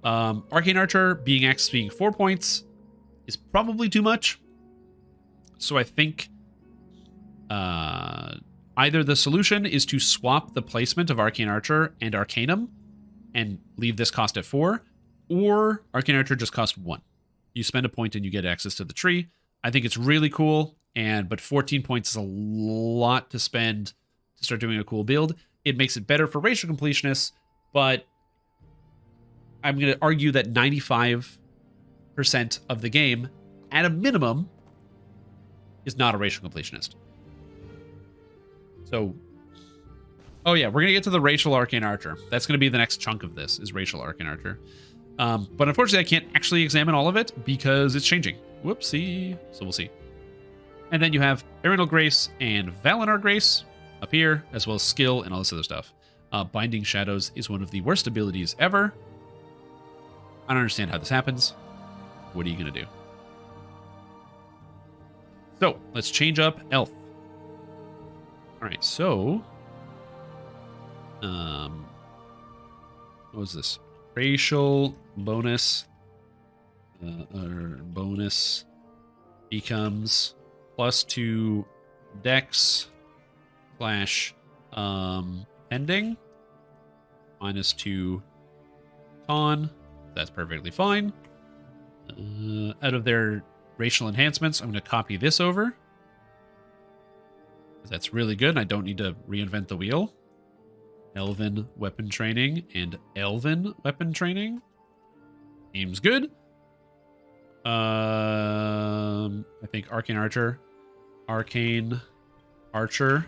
Arcane Archer being 4 points is probably too much. So I think either the solution is to swap the placement of Arcane Archer and Arcanum and leave this cost at 4, or Arcane Archer just costs 1. You spend a point and you get access to the tree. I think it's really cool, but 14 points is a lot to spend to start doing a cool build. It makes it better for racial completionists, but I'm going to argue that 95% of the game, at a minimum, is not a racial completionist. So, oh yeah, we're going to get to the racial Arcane Archer. That's going to be the next chunk of this, is racial Arcane Archer. But unfortunately, I can't actually examine all of it because it's changing. Whoopsie. So we'll see. And then you have Arenal Grace and Valinar Grace up here, as well as skill and all this other stuff. Binding Shadows is one of the worst abilities ever. I don't understand how this happens. What are you going to do? So, let's change up Elf. Alright, so... what was this? Racial bonus... bonus becomes +2 dex / pending, -2 con. That's perfectly fine. Out of their racial enhancements, I'm going to copy this over. That's really good, and I don't need to reinvent the wheel. Elven Weapon Training and Elven Weapon Training. Seems good. I think Arcane Archer. Arcane Archer.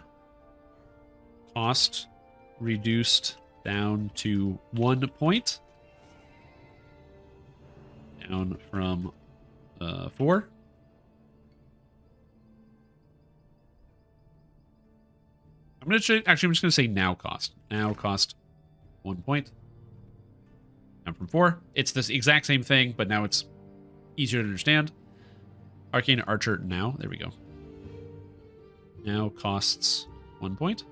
Cost reduced down to 1 point. Down from 4. I'm just going to say now cost. Now cost 1 point. Down from 4. It's this exact same thing, but now it's easier to understand. Arcane Archer now. There we go. Now costs 1 point.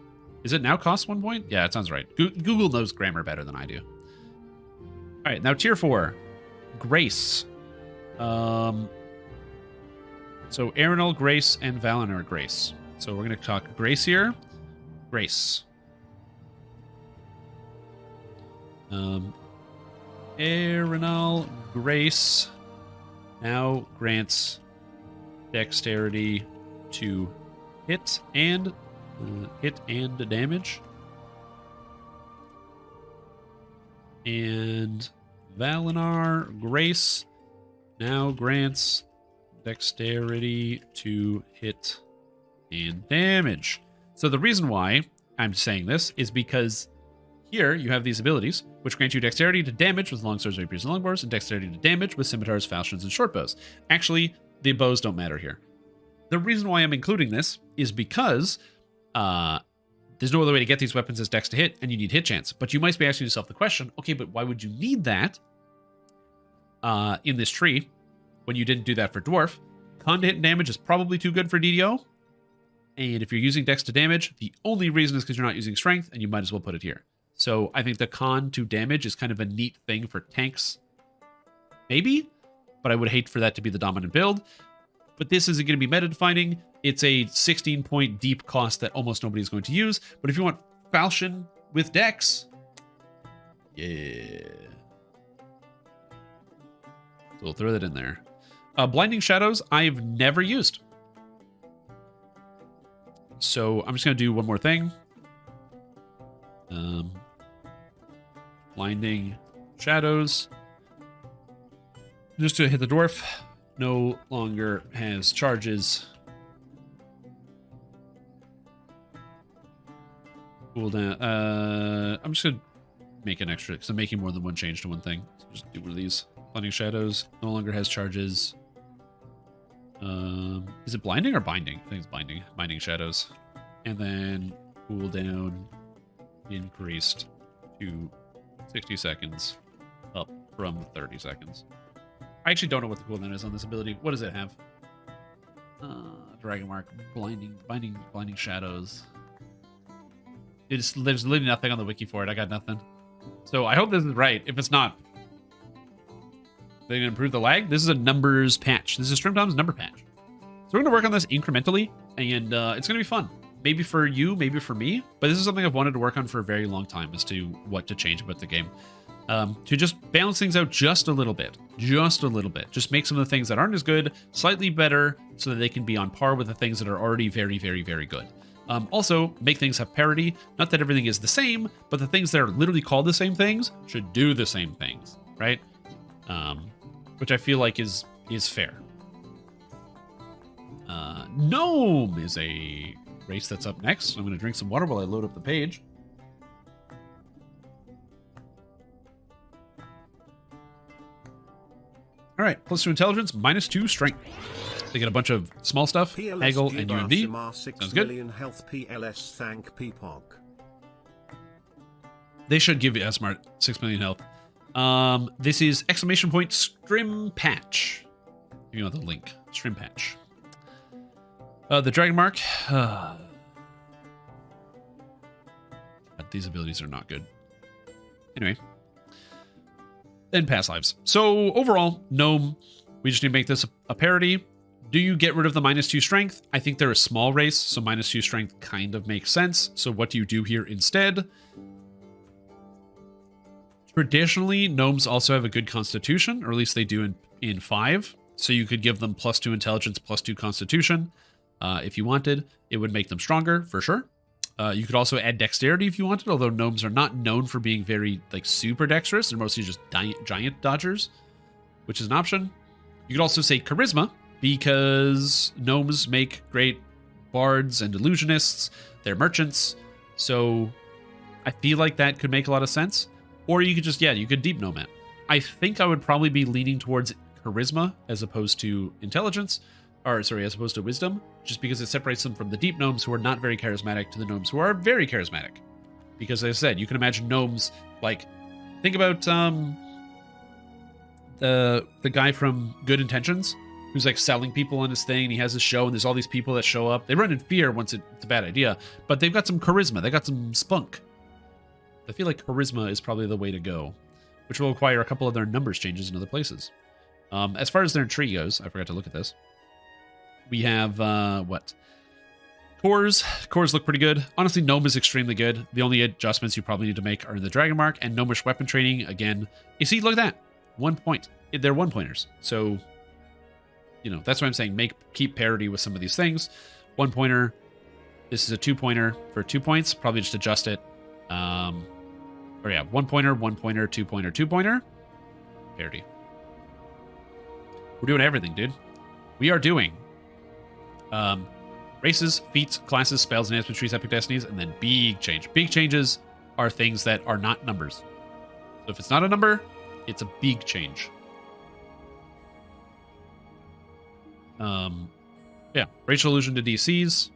Is it now cost 1 point? Yeah, it sounds right. Google knows grammar better than I do. All right, now tier 4. Grace. So Arenal, Grace, and Valinor, Grace. So we're going to talk Grace here. Grace. Arenal, Grace now grants dexterity to hit and damage. And Valinor, Grace now grants dexterity to hit and damage. So the reason why I'm saying this is because here you have these abilities, which grant you dexterity to damage with longswords, rapiers, and longbows, and dexterity to damage with scimitars, falchions, and shortbows. Actually, the bows don't matter here. The reason why I'm including this is because there's no other way to get these weapons as dex to hit, and you need hit chance. But you might be asking yourself the question, okay, but why would you need that in this tree when you didn't do that for Dwarf? Con to hit and damage is probably too good for DDO. And if you're using dex to damage, the only reason is because you're not using strength, and you might as well put it here. So I think the con to damage is kind of a neat thing for tanks. Maybe, but I would hate for that to be the dominant build. But this isn't going to be meta defining. It's a 16-point deep cost that almost nobody's going to use. But if you want Falchion with dex, yeah. So we'll throw that in there. Blinding Shadows, I've never used. So I'm just going to do one more thing. Blinding Shadows. Just to hit the dwarf. No longer has charges. Cooldown. I'm just going to make an extra, because I'm making more than one change to one thing. So just do one of these. Blinding Shadows. No longer has charges. Is it blinding or binding? I think it's binding. Binding Shadows. And then cooldown increased to 60 seconds, up from 30 seconds. I actually don't know what the cooldown is on this ability. What does it have? Dragonmark, blinding shadows. There's literally nothing on the wiki for it. I got nothing. So I hope this is right. If it's not, they didn't improve the lag. This is a numbers patch. This is Strimtom's number patch. So we're going to work on this incrementally, and it's going to be fun. Maybe for you, maybe for me, but this is something I've wanted to work on for a very long time as to what to change about the game. To just balance things out just a little bit. Just make some of the things that aren't as good slightly better so that they can be on par with the things that are already very, very, very good. Also, make things have parity. Not that everything is the same, but the things that are literally called the same things should do the same things, right? Which I feel like is fair. Gnome is a race that's up next. I'm going to drink some water while I load up the page. All right, +2 intelligence, -2 strength. They get a bunch of small stuff, Haggle and UMD. Sounds good. Health PLS, thank Peapog. They should give you Aasimar 6 million health. This is exclamation point Strim Patch. If you want the link, Strim Patch. The Dragon Mark. These abilities are not good. Anyway. Then past lives. So overall, Gnome, we just need to make this a parity. Do you get rid of the -2 strength? I think they're a small race, so -2 strength kind of makes sense. So what do you do here instead? Traditionally, gnomes also have a good constitution, or at least they do in 5. So you could give them +2 intelligence, +2 constitution. If you wanted, it would make them stronger for sure. You could also add dexterity if you wanted, although gnomes are not known for being very super dexterous. They're mostly just giant dodgers, which is an option. You could also say charisma, because gnomes make great bards and illusionists. They're merchants, so I feel like that could make a lot of sense. Or you could just, you could deep gnome it. I think I would probably be leaning towards charisma as opposed to intelligence, as opposed to wisdom, just because it separates them from the deep gnomes who are not very charismatic to the gnomes who are very charismatic. Because as I said, you can imagine gnomes, think about the guy from Good Intentions, who's like selling people on his thing. And he has a show, and there's all these people that show up. They run in fear once it's a bad idea, but they've got some charisma. They got some spunk. I feel like charisma is probably the way to go, which will require a couple of their numbers changes in other places. As far as their tree goes, I forgot to look at this. We have, what? Cores. Cores look pretty good. Honestly, Gnome is extremely good. The only adjustments you probably need to make are in the Dragon Mark and Gnomish weapon training. Again, you see, look at that. 1 point. They're 1-pointers. So, you know, that's why I'm saying keep parity with some of these things. 1-pointer. This is a 2-pointer for 2 points. Probably just adjust it. Or yeah, 1-pointer, 1-pointer, 2-pointer, 2-pointer. Parity. We're doing everything, dude. We are doing races, feats, classes, spells, enhancement trees, epic destinies, and then big change. Big changes are things that are not numbers. So if it's not a number, it's a big change. Yeah, racial illusion to DCs.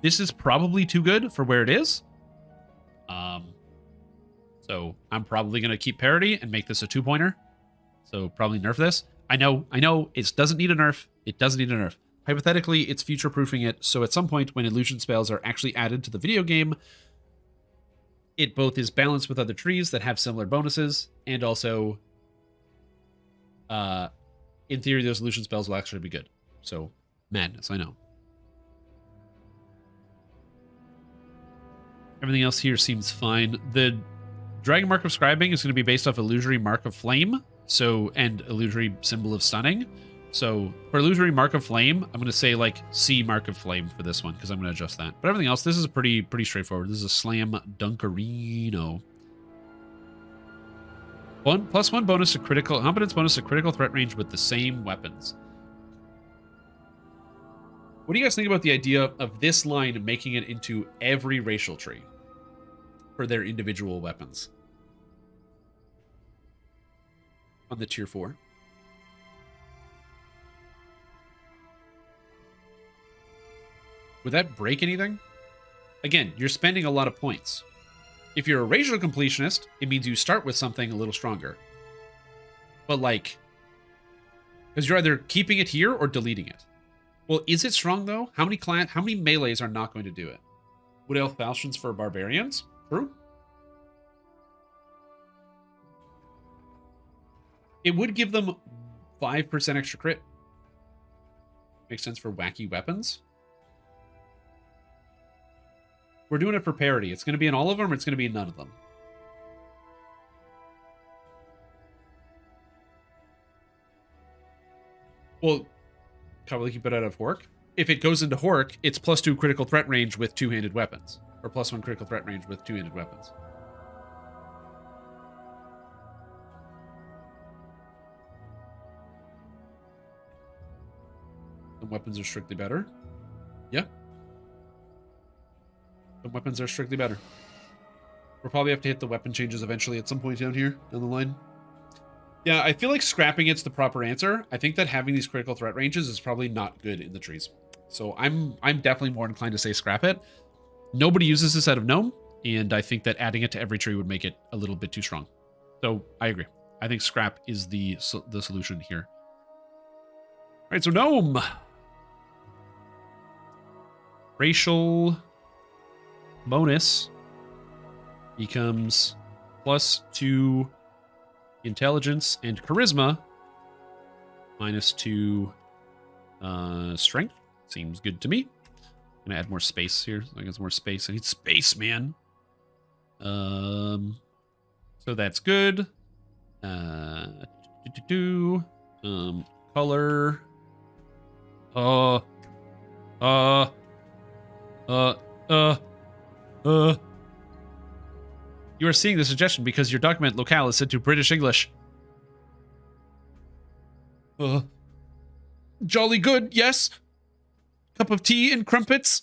This is probably too good for where it is. So I'm probably going to keep parity and make this a 2-pointer. So probably nerf this. I know, it doesn't need a nerf. It doesn't need a nerf. Hypothetically, it's future-proofing it, so at some point when illusion spells are actually added to the video game, it both is balanced with other trees that have similar bonuses, and also, in theory, those illusion spells will actually be good. So, madness, I know. Everything else here seems fine. The Dragon Mark of Scribing is going to be based off Illusory Mark of Flame, and Illusory Symbol of Stunning. So for Illusory Mark of Flame, I'm going to say like C Mark of Flame for this one, because I'm going to adjust that. But everything else, this is pretty straightforward. This is a Slam Dunkerino. +1 bonus to critical, competence bonus to critical threat range with the same weapons. What do you guys think about the idea of this line making it into every racial tree for their individual weapons? On the tier 4. Would that break anything? Again, you're spending a lot of points. If you're a racial completionist, it means you start with something a little stronger. But like, because you're either keeping it here or deleting it. Well, is it strong though? How many melees are not going to do it? Wood Elf Falchions for barbarians? True. It would give them 5% extra crit. Makes sense for wacky weapons. We're doing it for parity. It's going to be in all of them, or it's going to be in none of them. Well, can't really keep it out of Hork. If it goes into Hork, it's +2 critical threat range with 2-handed weapons. Or +1 critical threat range with 2-handed weapons. Some weapons are strictly better. Yeah. The weapons are strictly better. We'll probably have to hit the weapon changes eventually at some point down here, down the line. Yeah, I feel like scrapping it's the proper answer. I think that having these critical threat ranges is probably not good in the trees. So I'm definitely more inclined to say scrap it. Nobody uses this out of Gnome, and I think that adding it to every tree would make it a little bit too strong. So I agree. I think scrap is the solution here. All right, so Gnome. Racial bonus becomes +2 intelligence and charisma, -2 strength. Seems good to me. I'm gonna add more space here. I get some more space. I need space, man. So that's good. Color. You are seeing the suggestion because your document locale is set to British English. Jolly good, yes. Cup of tea and crumpets.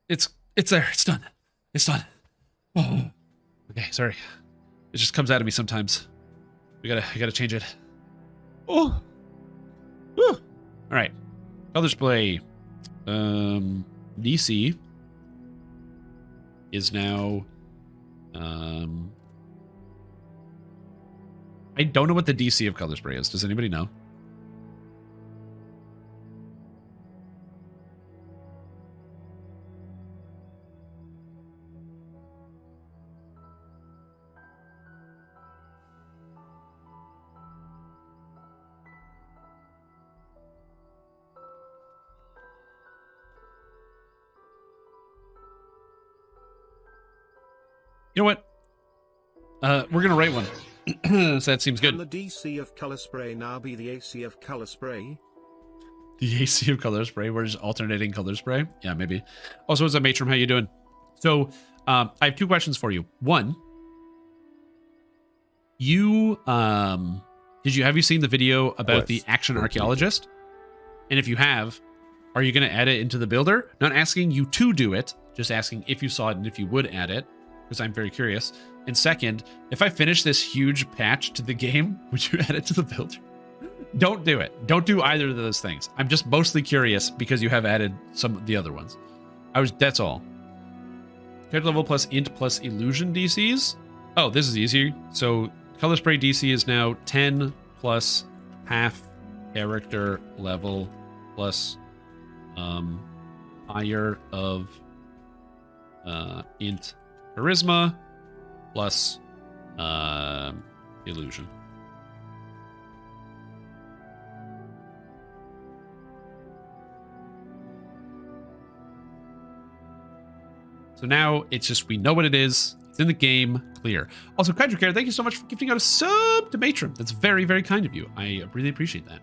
It's there. It's done. It's done. Oh. Okay, sorry. It just comes out of me sometimes. I gotta change it. Oh. Whew. All right. Color display. DC is now. I don't know what the DC of color spray is. Does anybody know? You know what? We're gonna write one. So that seems Can good. the DC of color spray now be the AC of color spray? The AC of color spray. We're just alternating color spray. Yeah, maybe. Also, what's up, Matron? How you doing? So, I have two questions for you. One, have you seen the video about the action archaeologist? And if you have, are you going to add it into the builder? Not asking you to do it, just asking if you saw it and if you would add it, because I'm very curious. And second, if I finish this huge patch to the game, would you add it to the builder? Don't do it. Don't do either of those things. I'm just mostly curious because you have added some of the other ones. That's all. Character level plus int plus illusion DCs. Oh, this is easy. So color spray DC is now 10 plus half character level plus higher of int charisma plus illusion. So now it's just, we know what it is. It's in the game, clear. Also, Kaiju thank you so much for gifting out a sub to Matron. That's very, very kind of you. I really appreciate that.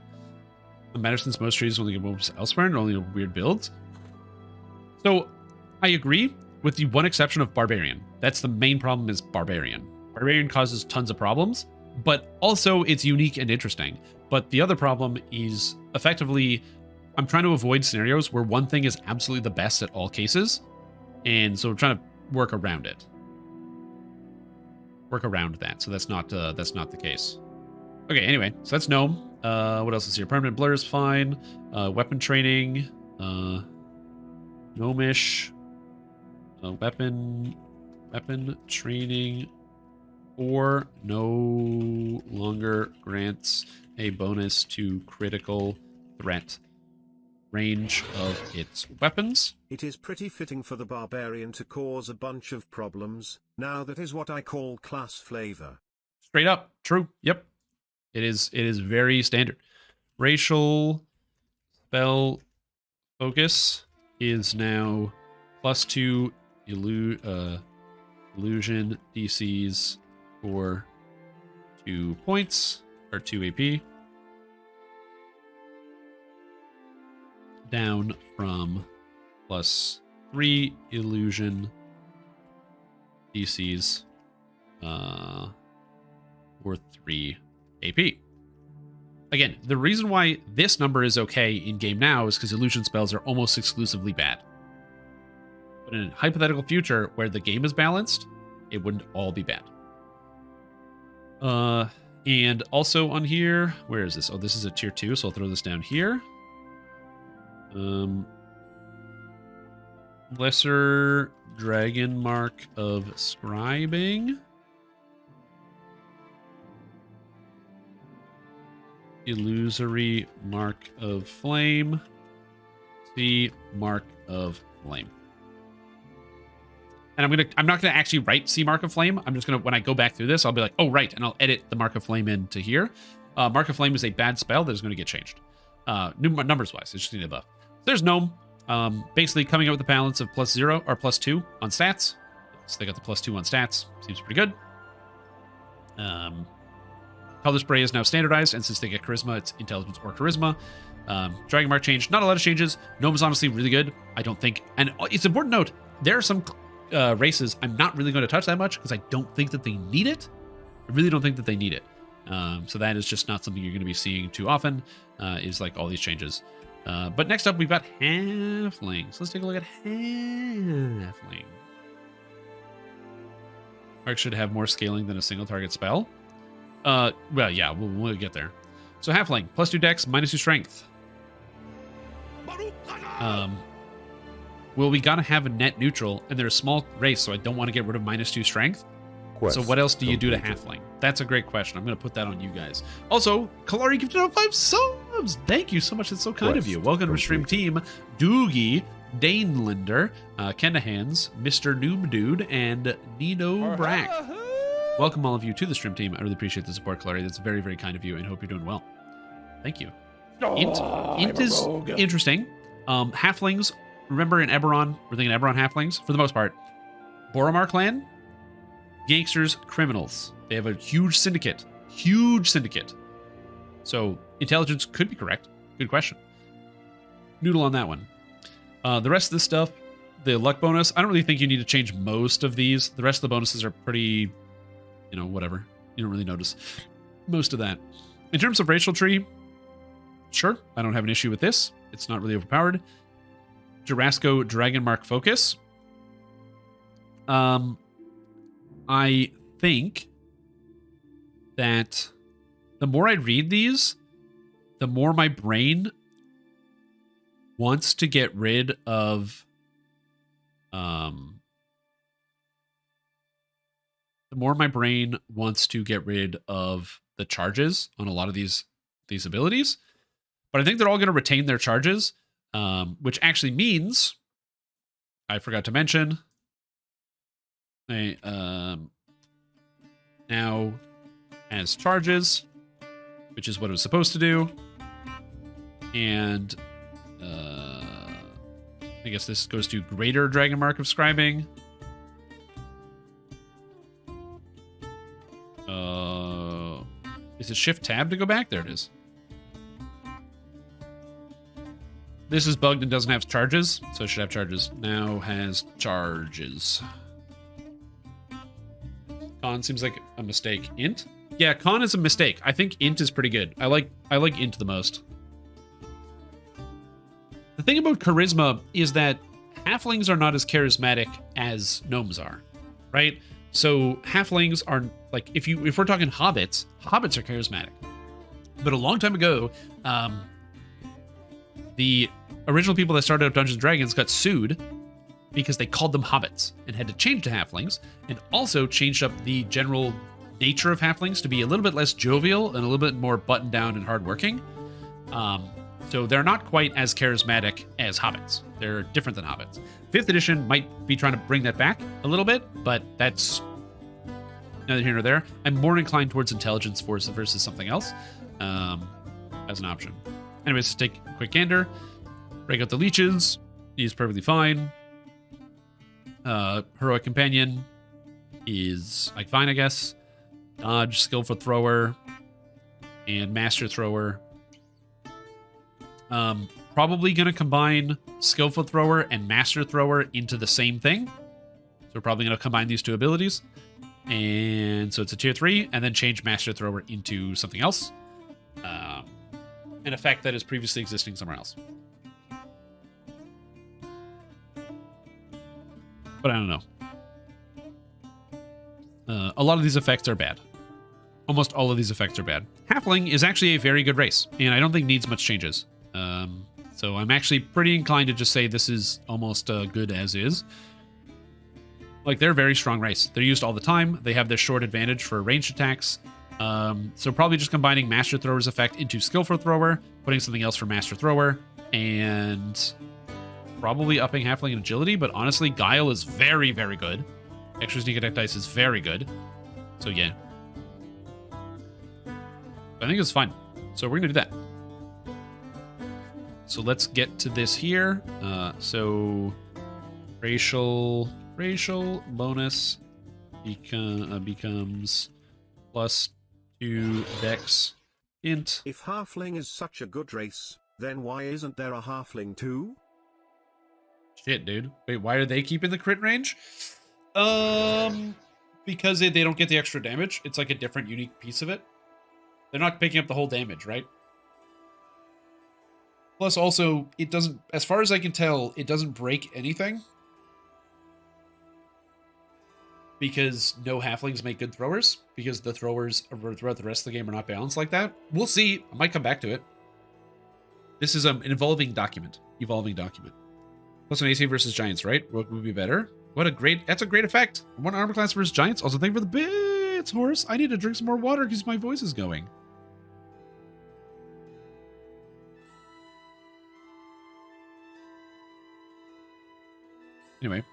It matters since most trees only get moves elsewhere and only weird builds. So I agree with the one exception of Barbarian. That's the main problem, is Barbarian. Barbarian causes tons of problems, but also it's unique and interesting. But the other problem is effectively, I'm trying to avoid scenarios where one thing is absolutely the best at all cases. And so we're trying to work around it. Work around that. So that's not the case. Okay, anyway, so that's Gnome. What else is here? Permanent blur is fine. Weapon training. Gnomish. Weapon training. Or no longer grants a bonus to critical threat range of its weapons. It is pretty fitting for the barbarian to cause a bunch of problems. Now that is what I call class flavor. Straight up. True. Yep. It is very standard. Racial spell focus is now +2 illusion DCs for 2 points or 2 AP. Down from +3 illusion DCs or 3 AP. Again, the reason why this number is okay in game now is because illusion spells are almost exclusively bad. But in a hypothetical future where the game is balanced, it wouldn't all be bad. And also on here, where is this? Oh, this is a tier 2, so I'll throw this down here. Lesser dragon mark of scribing. Illusory mark of flame. See mark of flame. And I'm not gonna actually write C mark of flame. I'm just gonna, when I go back through this, I'll be like, oh right, and I'll edit the mark of flame into here. Mark of flame is a bad spell that is going to get changed. Numbers wise, it's just need a buff. There's Gnome, basically coming up with a balance of +0 or +2 on stats. So they got the +2 on stats. Seems pretty good. Color spray is now standardized, and since they get charisma, it's intelligence or charisma. Dragon mark change, not a lot of changes. Gnome is honestly really good. I don't think, and it's important to note, there are some races I'm not really going to touch that much because I don't think that they need it. I really don't think that they need it. So that is just not something you're going to be seeing too often, is like all these changes. But next up, we've got Halflings. Let's take a look at Halfling. Arc should have more scaling than a single target spell. Well, yeah, we'll get there. So Halfling, +2 dex, -2 strength. Well, we gotta have a net neutral, and they're a small race, so I don't want to get rid of -2 strength. So what else do you do to Halfling? That's a great question. I'm going to put that on you guys. Also, Kalari gifted out 5 subs. Thank you so much. That's so kind of you. Welcome to Stream Team. Doogie, Danelander, Kendahans, Mr. Noob Dude, and Nino Brack. Welcome all of you to the Stream Team. I really appreciate the support, Kalari. That's very, very kind of you, and hope you're doing well. Thank you. Int is interesting. Halflings, remember in Eberron, we're thinking Eberron Halflings, for the most part. Boromar clan, gangsters, criminals. They have a huge syndicate. Huge syndicate. So intelligence could be correct. Good question. Noodle on that one. The rest of this stuff, the luck bonus, I don't really think you need to change most of these. The rest of the bonuses are pretty, whatever. You don't really notice most of that. In terms of racial tree, sure, I don't have an issue with this. It's not really overpowered. Jarasco Dragonmark Focus. I think that the more I read these, the more my brain wants to get rid of the more my brain wants to get rid of the charges on a lot of these abilities. But I think they're all going to retain their charges, which actually means I forgot to mention now as charges, which is what it was supposed to do. And I guess this goes to Greater Dragon Mark of Scribing. Is it Shift Tab to go back? There it is. This is bugged and doesn't have charges, so it should have charges. Now has charges. Con seems like a mistake. Int? Yeah, con is a mistake. I think int is pretty good. I like int the most. The thing about charisma is that halflings are not as charismatic as gnomes are, right? So halflings are like, if we're talking hobbits are charismatic. But a long time ago, the original people that started up Dungeons & Dragons got sued because they called them hobbits and had to change to halflings, and also changed up the general nature of halflings to be a little bit less jovial and a little bit more buttoned down and hardworking. So they're not quite as charismatic as hobbits. They're different than hobbits. 5th edition might be trying to bring that back a little bit, but that's neither here nor there. I'm more inclined towards intelligence versus something else as an option. Anyways, let's take a quick gander. Break out the leeches. He's perfectly fine. Heroic Companion is like fine, I guess. Dodge, Skillful Thrower, and Master Thrower. Probably going to combine Skillful Thrower and Master Thrower into the same thing. So we're probably going to combine these two abilities. And so it's a tier 3, and then change Master Thrower into something else. An effect that is previously existing somewhere else. But I don't know. A lot of these effects are bad. Almost all of these effects are bad. Halfling is actually a very good race, and I don't think needs much changes. So I'm actually pretty inclined to just say this is almost good as is. Like, they're a very strong race. They're used all the time. They have their short advantage for ranged attacks. So probably just combining Master Thrower's effect into Skillful Thrower, putting something else for Master Thrower, and probably upping Halfling in agility, but honestly, Guile is very, very good. Extra sneak attack dice is very good. So yeah. I think it's fine. So we're going to do that. So let's get to this here. So racial bonus becomes +2 dex int. If halfling is such a good race, then why isn't there a halfling too? Shit, dude. Wait, why are they keeping the crit range? Because they don't get the extra damage. It's like a different, unique piece of it. They're not picking up the whole damage, right? Plus, also, it doesn't, as far as I can tell, it doesn't break anything. Because no halflings make good throwers. Because the throwers throughout the rest of the game are not balanced like that. We'll see. I might come back to it. This is an evolving document. Evolving document. Plus an AC versus giants, right? What would be better? That's a great effect. One armor class versus giants. Also, thank you for the bits, horse. I need to drink some more water because my voice is going. Anyway.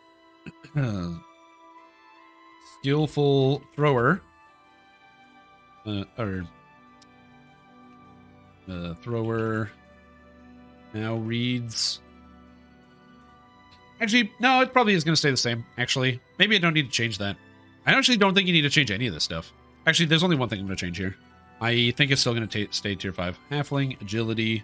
Skillful Thrower. Thrower now reads... Actually, no, it probably is going to stay the same, actually. Maybe I don't need to change that. I actually don't think you need to change any of this stuff. Actually, there's only one thing I'm going to change here. I think it's still going to stay tier 5. Halfling, agility.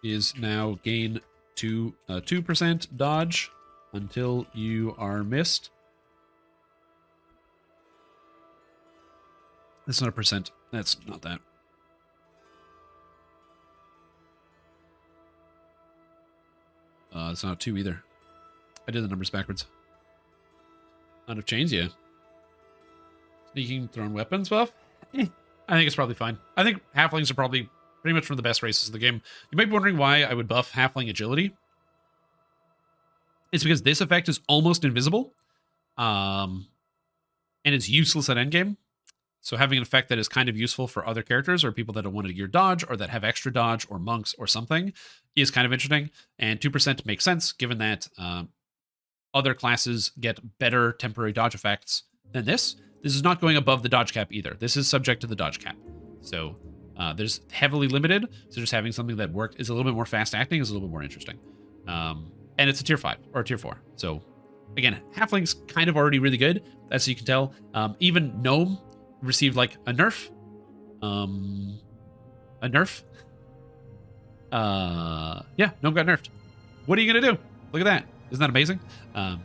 Is now gain 2% dodge until you are missed. That's not a percent. That's not that. It's not a 2 either. I did the numbers backwards. Not have changed yet. Sneaking, thrown weapons buff? I think it's probably fine. I think halflings are probably pretty much one of the best races in the game. You might be wondering why I would buff halfling agility. It's because this effect is almost invisible. And it's useless at endgame. So having an effect that is kind of useful for other characters or people that don't want to gear dodge or that have extra dodge or monks or something is kind of interesting. And 2% makes sense given that other classes get better temporary dodge effects than this. This is not going above the dodge cap either. This is subject to the dodge cap. So there's heavily limited. So just having something that is a little bit more fast acting is a little bit more interesting. And it's a tier 5 or a tier 4. So again, halfling's kind of already really good, as you can tell. Even Gnome received like a nerf. A nerf. Yeah, Gnome got nerfed. What are you gonna do? Look at that. Isn't that amazing?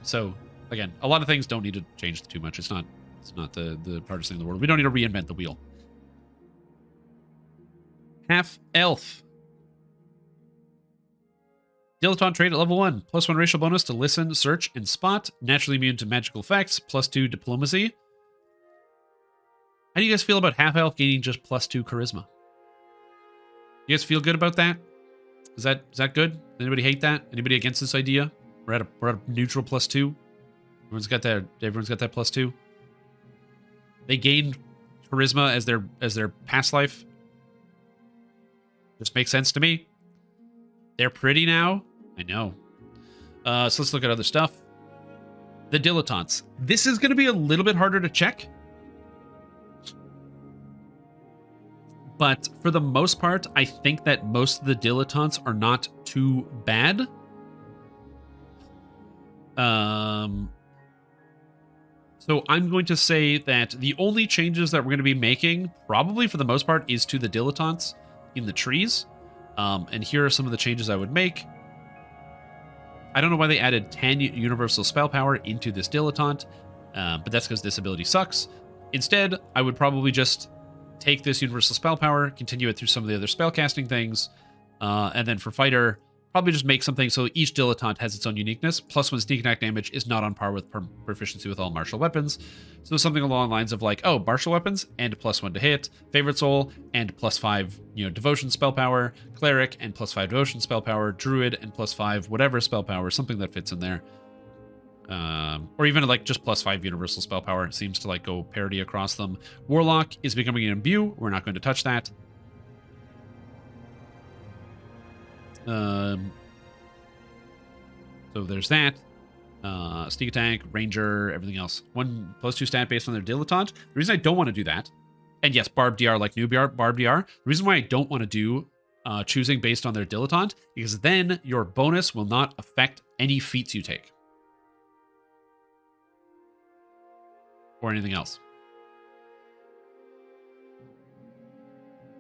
So again, a lot of things don't need to change too much. It's not the hardest thing in the world. We don't need to reinvent the wheel. Half elf. Dilettante trait at level 1. +1 racial bonus to listen, search, and spot. Naturally immune to magical effects. +2 diplomacy. How do you guys feel about half elf gaining just +2 charisma? You guys feel good about that? Is that good? Anybody hate that? Anybody against this idea? We're at a neutral +2. Everyone's got that +2. They gain charisma as their past life. Just makes sense to me. They're pretty now. I know. So let's look at other stuff. The dilettantes. This is going to be a little bit harder to check. But for the most part, I think that most of the dilettantes are not too bad. So I'm going to say that the only changes that we're going to be making, probably for the most part, is to the dilettantes in the trees. And here are some of the changes I would make. I don't know why they added 10 universal spell power into this dilettante, but that's because this ability sucks. Instead, I would probably just take this universal spell power, continue it through some of the other spellcasting things, and then for fighter, probably just make something so each dilettante has its own uniqueness. +1 sneak attack damage is not on par with proficiency with all martial weapons. So something along the lines of like, oh, martial weapons and +1 to hit, favorite soul and +5, devotion spell power, cleric and +5 devotion spell power, druid and +5 whatever spell power, something that fits in there. Or even like just +5 universal spell power seems to like go parity across them. Warlock is becoming an imbue. We're not going to touch that. So there's that. Sneak attack, ranger, everything else. 1 +2 stat based on their dilettante. The reason I don't want to do that, and yes, barb DR like new barb DR. The reason why I don't want to do choosing based on their dilettante, because then your bonus will not affect any feats you take. Or anything else.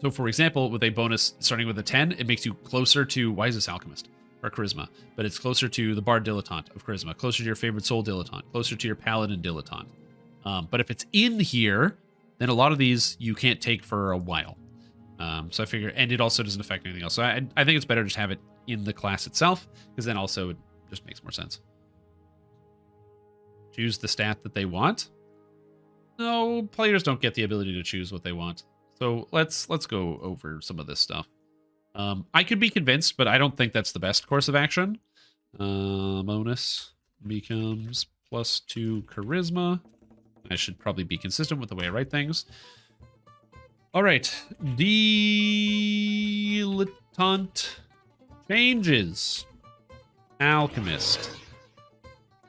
So for example, with a bonus starting with a 10, it makes you closer to Wisest Alchemist or Charisma, but it's closer to the Bard Dilettante of Charisma, closer to your favorite Soul Dilettante, closer to your Paladin Dilettante. But if it's in here, then a lot of these you can't take for a while. So I figure, and it also doesn't affect anything else. So I think it's better just have it in the class itself, because then also it just makes more sense. Choose the stat that they want. No, players don't get the ability to choose what they want. So let's go over some of this stuff. I could be convinced, but I don't think that's the best course of action. Bonus becomes +2 charisma. I should probably be consistent with the way I write things. All right, dilettante changes. Alchemist.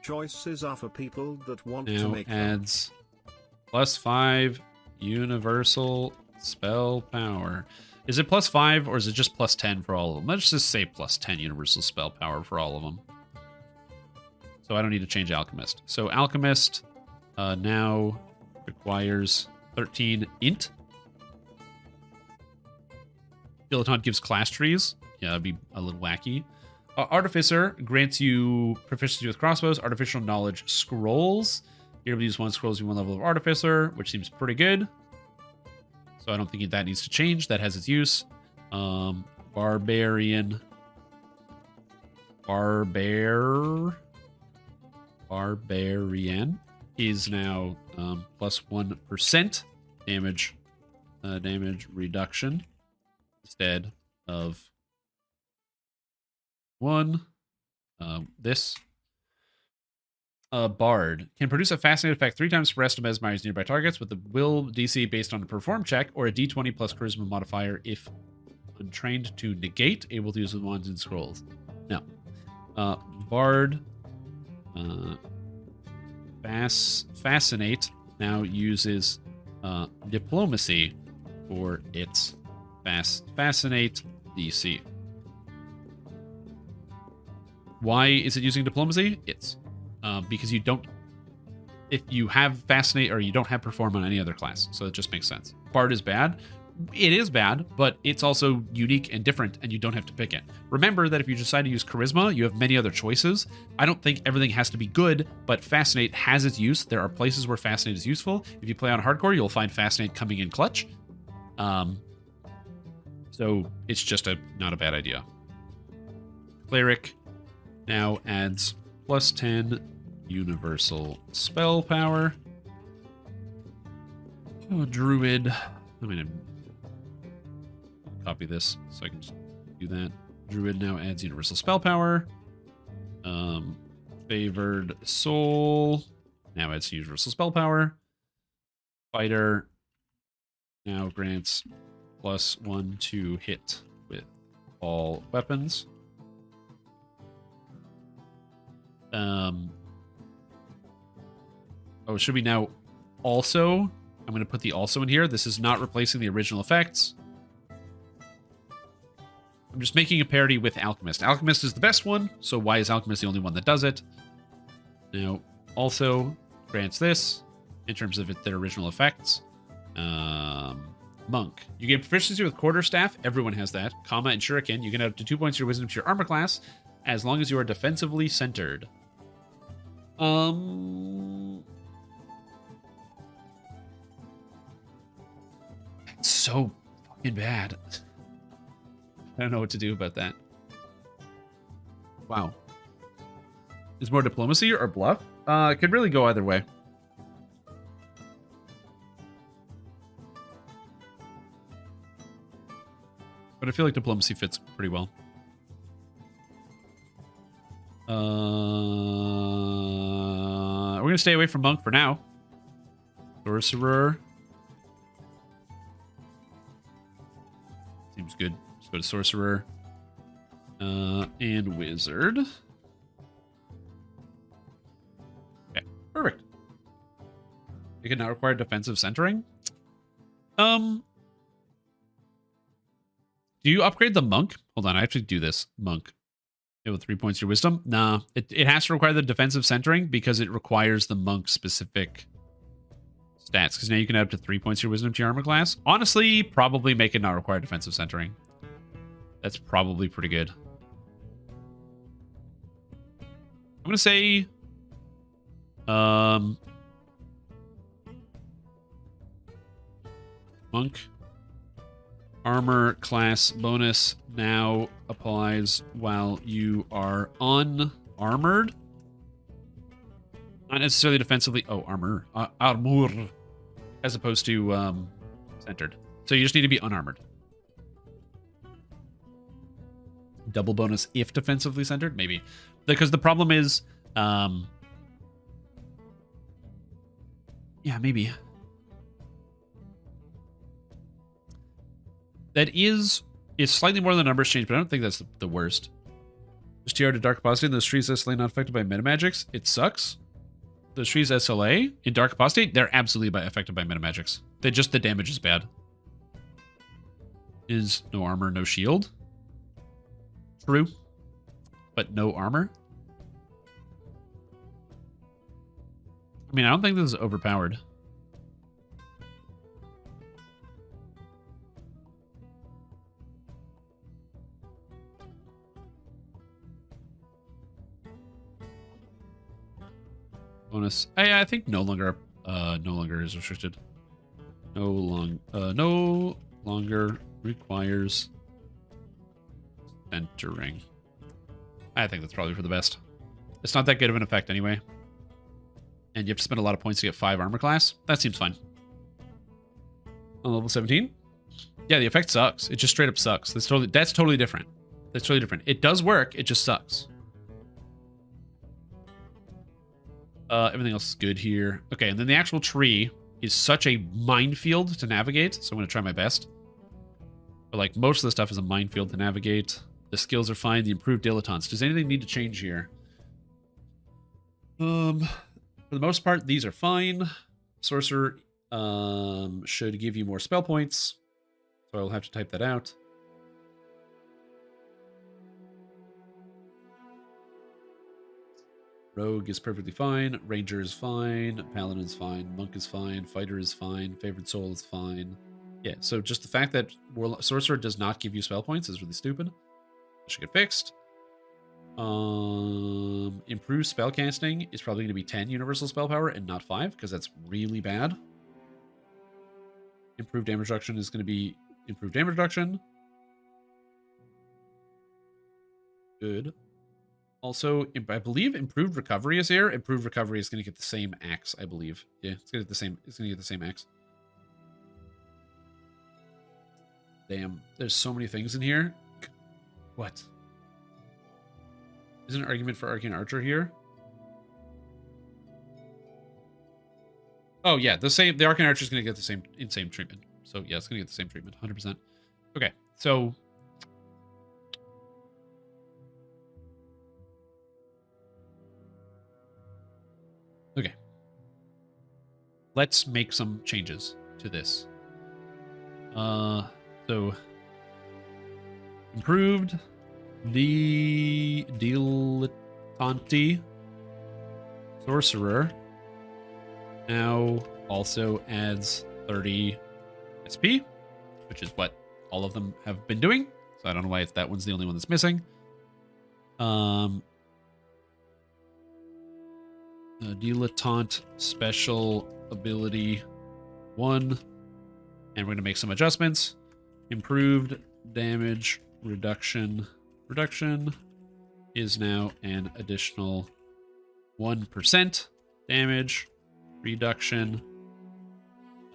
Choices are for people that want now to make adds +5 universal spell power. Is it +5 or is it just +10 for all of them? Let's just say +10 universal spell power for all of them. So I don't need to change Alchemist. So Alchemist now requires 13 int. Dilettante gives class trees. Yeah, that'd be a little wacky. Artificer grants you proficiency with crossbows, artificial knowledge scrolls. You're able to use one scrolls you one level of Artificer, which seems pretty good. So I don't think that needs to change. That has its use. Barbarian is now +1% damage reduction instead of 1. This Bard can produce a fascinating effect 3 times per rest of mesmerize nearby targets with the will DC based on a perform check or a d20 plus charisma modifier if untrained to negate, able to use with wands and scrolls. Now, Bard Fascinate now uses Diplomacy for its Fascinate DC. Why is it using Diplomacy? It's because you don't, if you have Fascinate or you don't have Perform on any other class, so it just makes sense. Bard is bad. It is bad, but it's also unique and different, and you don't have to pick it. Remember that if you decide to use Charisma, you have many other choices. I don't think everything has to be good, but Fascinate has its use. There are places where Fascinate is useful. If you play on Hardcore, you'll find Fascinate coming in clutch. So it's just not a bad idea. Cleric now adds +10 universal spell power. Oh, Druid. I'm going to copy this so I can just do that. Druid now adds universal spell power. Favored Soul now adds universal spell power. Fighter now grants +1 to hit with all weapons. Oh, should we now also? I'm going to put the also in here. This is not replacing the original effects. I'm just making a parity with Alchemist. Alchemist is the best one, so why is Alchemist the only one that does it? Now, also grants this in terms of their original effects. Monk. You gain proficiency with Quarterstaff. Everyone has that. Comma and Shuriken. You can add up to 2 points to your wisdom to your armor class as long as you are defensively centered. It's so fucking bad. I don't know what to do about that. Wow. Is more diplomacy or bluff? It could really go either way. But I feel like diplomacy fits pretty well. We're going to stay away from Monk for now. Sorcerer. Seems good. Let's go to Sorcerer. And Wizard. Okay, perfect. You can now require defensive centering. Do you upgrade the Monk? Hold on, I have to do this. Monk. With 3 points to your wisdom? Nah, it has to require the defensive centering because it requires the Monk specific stats. Because now you can add up to 3 points to your wisdom to your armor class. Honestly, probably make it not require defensive centering. That's probably pretty good. I'm going to say... Monk. Armor class bonus now applies while you are unarmored. Not necessarily defensively. Oh, armor. Armor. As opposed to centered. So you just need to be unarmored. Double bonus if defensively centered? Maybe. Because the problem is... yeah, maybe. That is slightly more than the numbers change, but I don't think that's the worst. Just TR to Dark Apostate, those trees SLA not affected by metamagics. It sucks. Those trees SLA in Dark Apostate, they're absolutely affected by metamagics. The damage is bad. is no armor, no shield. True. But no armor. I mean, I don't think this is overpowered. Bonus. I think no longer is restricted. No longer requires entering. I think that's probably for the best. It's not that good of an effect anyway. And you have to spend a lot of points to get 5 armor class. That seems fine. On level 17? Yeah, the effect sucks. It just straight up sucks. That's totally different. That's totally different. It does work, it just sucks. Everything else is good here. Okay, and then the actual tree is such a minefield to navigate, so I'm going to try my best. But like most of the stuff is a minefield to navigate. The skills are fine. The improved dilettantes. Does anything need to change here? For the most part, these are fine. Sorcerer should give you more spell points, so I'll have to type that out. Rogue is perfectly fine. Ranger is fine. Paladin is fine. Monk is fine. Fighter is fine. Favored soul is fine. Yeah, so just the fact that Sorcerer does not give you spell points is really stupid. That should get fixed. Improved spellcasting is probably going to be 10 universal spell power and not 5, because that's really bad. Improved damage reduction is going to be improved damage reduction. Good. Also, I believe improved recovery is here. Improved recovery is going to get the same axe, I believe. Yeah, it's going to get the same. It's going to get the same axe. Damn, there's so many things in here. What? Is an argument for Arcane Archer here? Oh yeah, the Arcane Archer is going to get the same treatment. So yeah, it's going to get the same treatment, 100%. Okay, so okay. Let's make some changes to this. So improved the dilettante sorcerer now also adds 30 SP, which is what all of them have been doing. So I don't know why that one's the only one that's missing. Dilettante special ability 1, and we're going to make some adjustments. Improved damage reduction is now an additional 1% damage reduction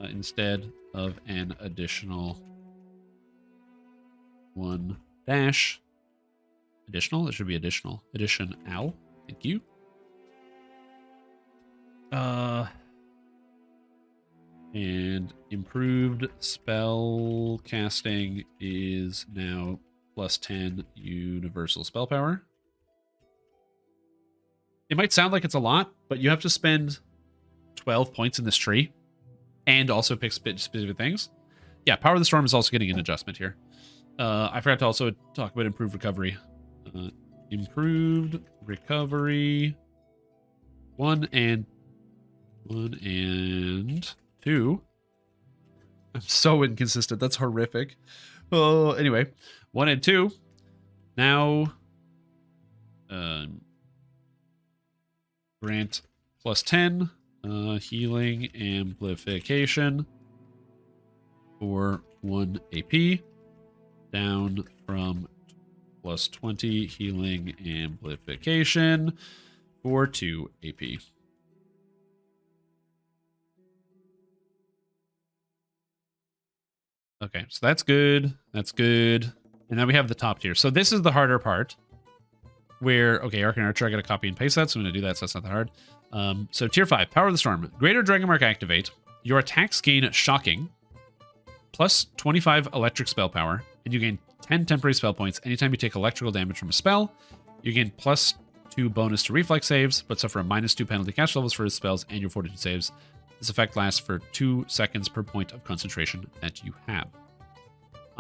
instead of an additional 1 dash. Additional? It should be additional. Addition ow. Thank you. And improved spell casting is now plus 10 universal spell power. It might sound like it's a lot, but you have to spend 12 points in this tree and also pick specific things. Yeah, Power of the Storm is also getting an adjustment here. I forgot to also talk about improved recovery. Improved recovery 1 and 2. I'm so inconsistent. That's horrific. Oh, anyway, 1 and 2. Now, grant plus 10 healing amplification for 1 AP, down from plus 20 healing amplification for 2 AP. Okay, so that's good. That's good. And then we have the top tier. So this is the harder part where, okay, Arcane Archer, I got to copy and paste that, so I'm going to do that, so that's not that hard. So tier 5, Power of the Storm. Greater Dragonborn activate. Your attacks gain Shocking, plus 25 electric spell power, and you gain 10 temporary spell points anytime you take electrical damage from a spell. You gain plus 2 bonus to reflex saves, but suffer a -2 penalty cast levels for his spells and your fortitude saves. This effect lasts for 2 seconds per point of concentration that you have.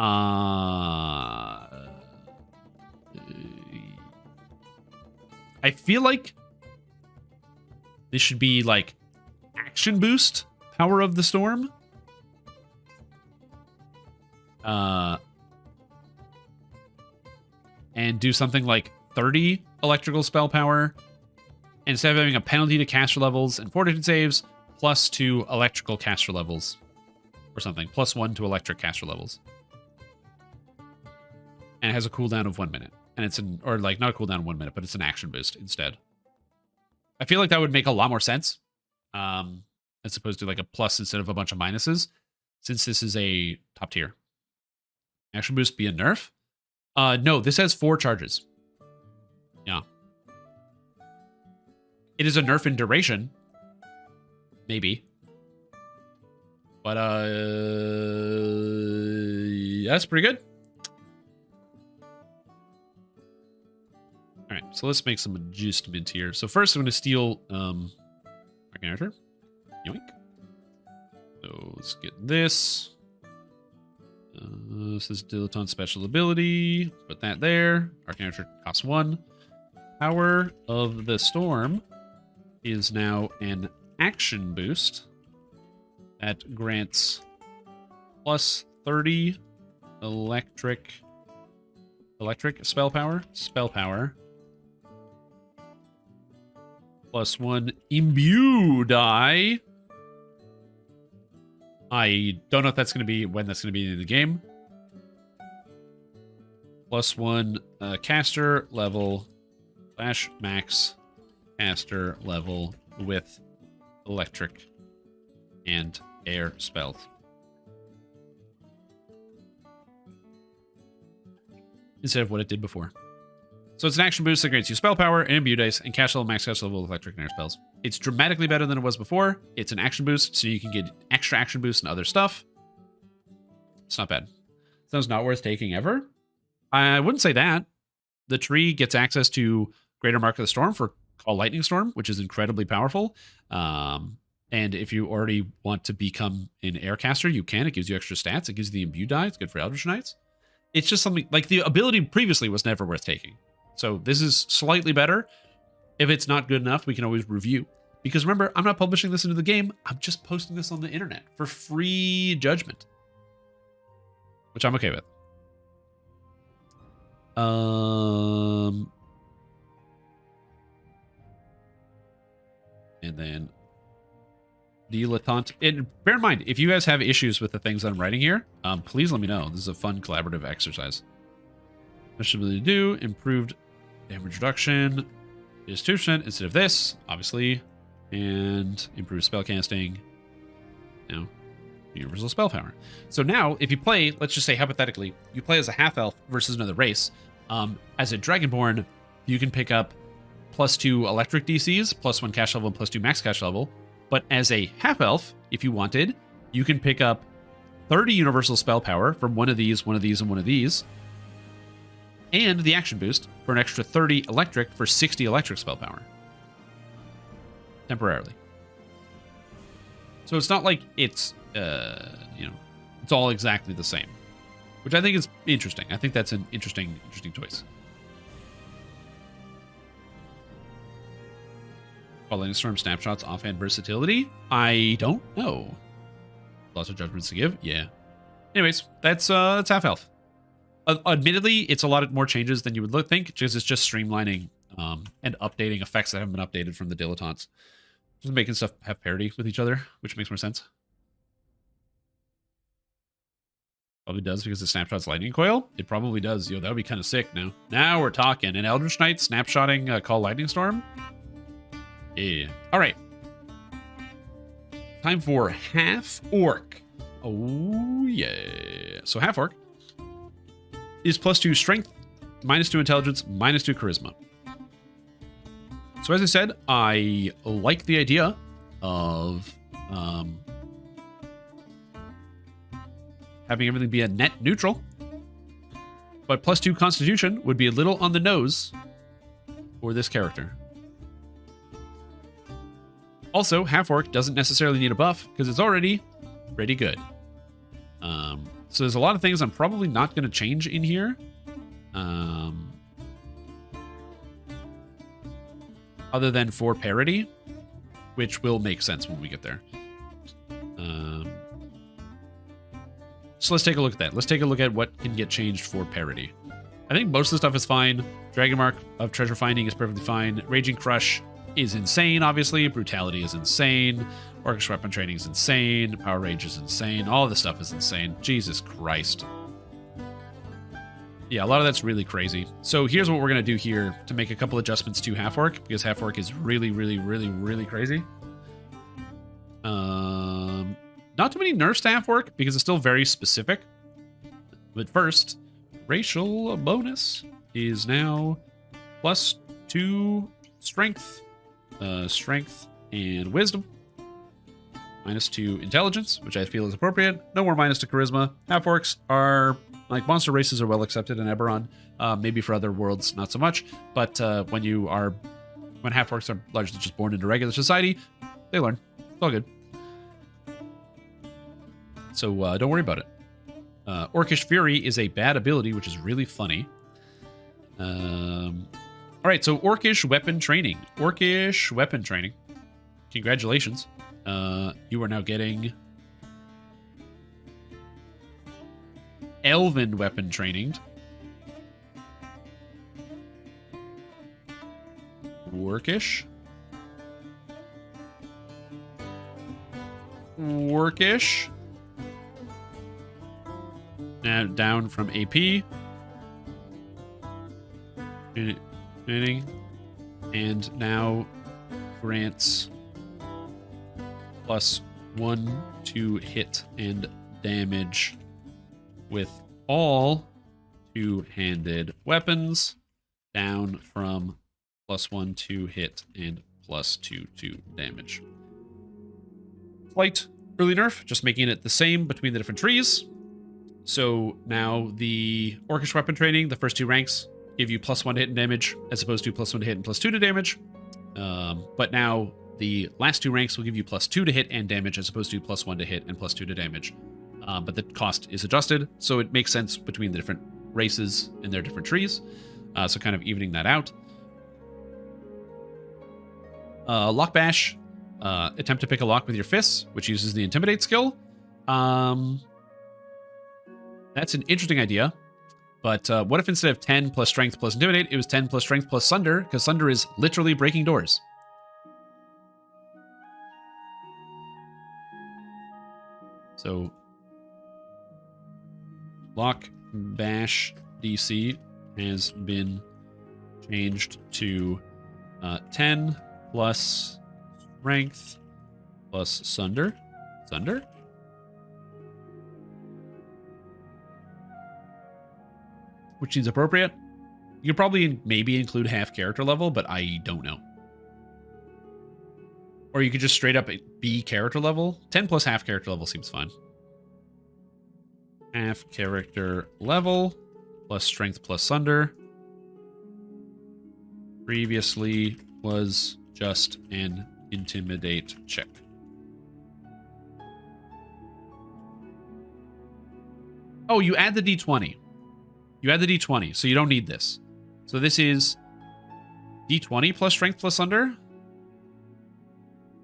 I feel like this should be like action boost, power of the storm. And do something like 30 electrical spell power. Instead of having a penalty to caster levels and fortitude saves, +2 electrical caster levels. Or something. +1 to electric caster levels. And it has a cooldown of 1 minute. And it's an, or like not a cooldown of 1 minute, but it's an action boost instead. I feel like that would make a lot more sense. As opposed to like a plus instead of a bunch of minuses. Since this is a top tier. Action boost be a nerf? No, this has 4 charges. Yeah. It is a nerf in duration. Maybe. But, that's pretty good. All right, so let's make some adjustment here. So first I'm going to steal our character. Yoink. So let's get this. This is Dilettante special ability. Put that there. Our character costs 1. Power of the Storm is now an action boost that grants +30 electric spell power. +1 imbue die. I don't know if that's going to be when that's going to be in the game. +1 caster level / max caster level with electric and air spells. Instead of what it did before. So it's an action boost that grants you spell power and imbue dice and caster level, max caster level with electric and air spells. It's dramatically better than it was before. It's an action boost, so you can get extra action boosts and other stuff. It's not bad. Sounds not worth taking ever. I wouldn't say that. The tree gets access to Greater Mark of the Storm for Call Lightning Storm, which is incredibly powerful. And if you already want to become an aircaster, you can. It gives you extra stats. It gives you the imbue die. It's good for Eldritch Knights. It's just something like the ability previously was never worth taking. So this is slightly better. If it's not good enough, we can always review. Because remember, I'm not publishing this into the game. I'm just posting this on the internet for free judgment. Which I'm okay with. And then Dilettante. And bear in mind, if you guys have issues with the things that I'm writing here, please let me know. This is a fun collaborative exercise. What should we do? Improved damage reduction is 2% instead of this, obviously. And improved spellcasting. Now, universal spell power. So now, if you play, let's just say hypothetically, you play as a half-elf versus another race. As a Dragonborn, you can pick up +2 electric DCs, +1 cash level, and +2 max cash level. But as a half-elf, if you wanted, you can pick up 30 universal spell power from one of these, one of these, and one of these. And the action boost for an extra 30 electric for 60 electric spell power. Temporarily. So it's not like it's, it's all exactly the same. Which I think is interesting. I think that's an interesting choice. Lightning Storm snapshots offhand versatility? I don't know. Lots of judgments to give. Yeah. Anyways, that's half health. Admittedly, it's a lot more changes than you would think, because it's just streamlining and updating effects that haven't been updated from the Dilettantes. Just making stuff have parity with each other, which makes more sense. Probably does because it snapshots lightning coil. It probably does. Yo, that would be kind of sick now. Now we're talking. An Eldritch Knight snapshotting Call Lightning Storm. Yeah. All right. Time for Half-Orc. Oh, yeah. So Half-Orc is +2 strength, -2 intelligence, -2 charisma. So as I said, I like the idea of having everything be a net neutral. But +2 constitution would be a little on the nose for this character. Also, Half-Orc doesn't necessarily need a buff because it's already pretty good. So there's a lot of things I'm probably not going to change in here. Other than for parity, which will make sense when we get there. So let's take a look at that. Let's take a look at what can get changed for parity. I think most of the stuff is fine. Dragon Mark of Treasure Finding is perfectly fine. Raging Crush is insane, obviously. Brutality is insane. Orcish Weapon Training is insane. Power Rage is insane. All of this stuff is insane. Jesus Christ. Yeah, a lot of that's really crazy. So here's what we're going to do here to make a couple adjustments to Half-Orc, because Half-Orc is really, really, really, really crazy. Not too many nerfs to Half-Orc, because it's still very specific. But first, racial bonus is now +2 strength, strength and wisdom. -2 intelligence, which I feel is appropriate. No more -2 charisma. Half-Orcs are... Like, monster races are well accepted in Eberron. Maybe for other worlds, not so much. But when Half-Orcs are largely just born into regular society, they learn. It's all good. So don't worry about it. Orcish Fury is a bad ability, which is really funny. All right, so Orcish Weapon Training. Orcish Weapon Training. Congratulations. You are now getting... Elven Weapon Training. Orcish. Orcish. Now down from AP. Training. And now grants +1 to hit and damage with all two-handed weapons, down from +1 to hit and +2 to damage. Slight early nerf, just making it the same between the different trees. So now the Orcish Weapon Training, the first 2 ranks, give you +1 to hit and damage, as opposed to +1 to hit and +2 to damage. But now the last 2 ranks will give you +2 to hit and damage, as opposed to +1 to hit and +2 to damage. But the cost is adjusted, so it makes sense between the different races and their different trees. So kind of evening that out. Lock Bash. Attempt to pick a lock with your fists, which uses the Intimidate skill. That's an interesting idea. But what if instead of 10 plus Strength plus Intimidate, it was 10 plus Strength plus Sunder, because Sunder is literally breaking doors. So... Lock Bash DC has been changed to 10 plus Strength plus Sunder. Sunder? Which seems appropriate. You could probably maybe include half character level, but I don't know. Or you could just straight up be character level. 10 plus half character level seems fine. Half character level plus Strength plus Sunder. Previously was just an Intimidate check. Oh, you add the D20. You add the D20, so you don't need this. So this is D20 plus Strength plus Sunder.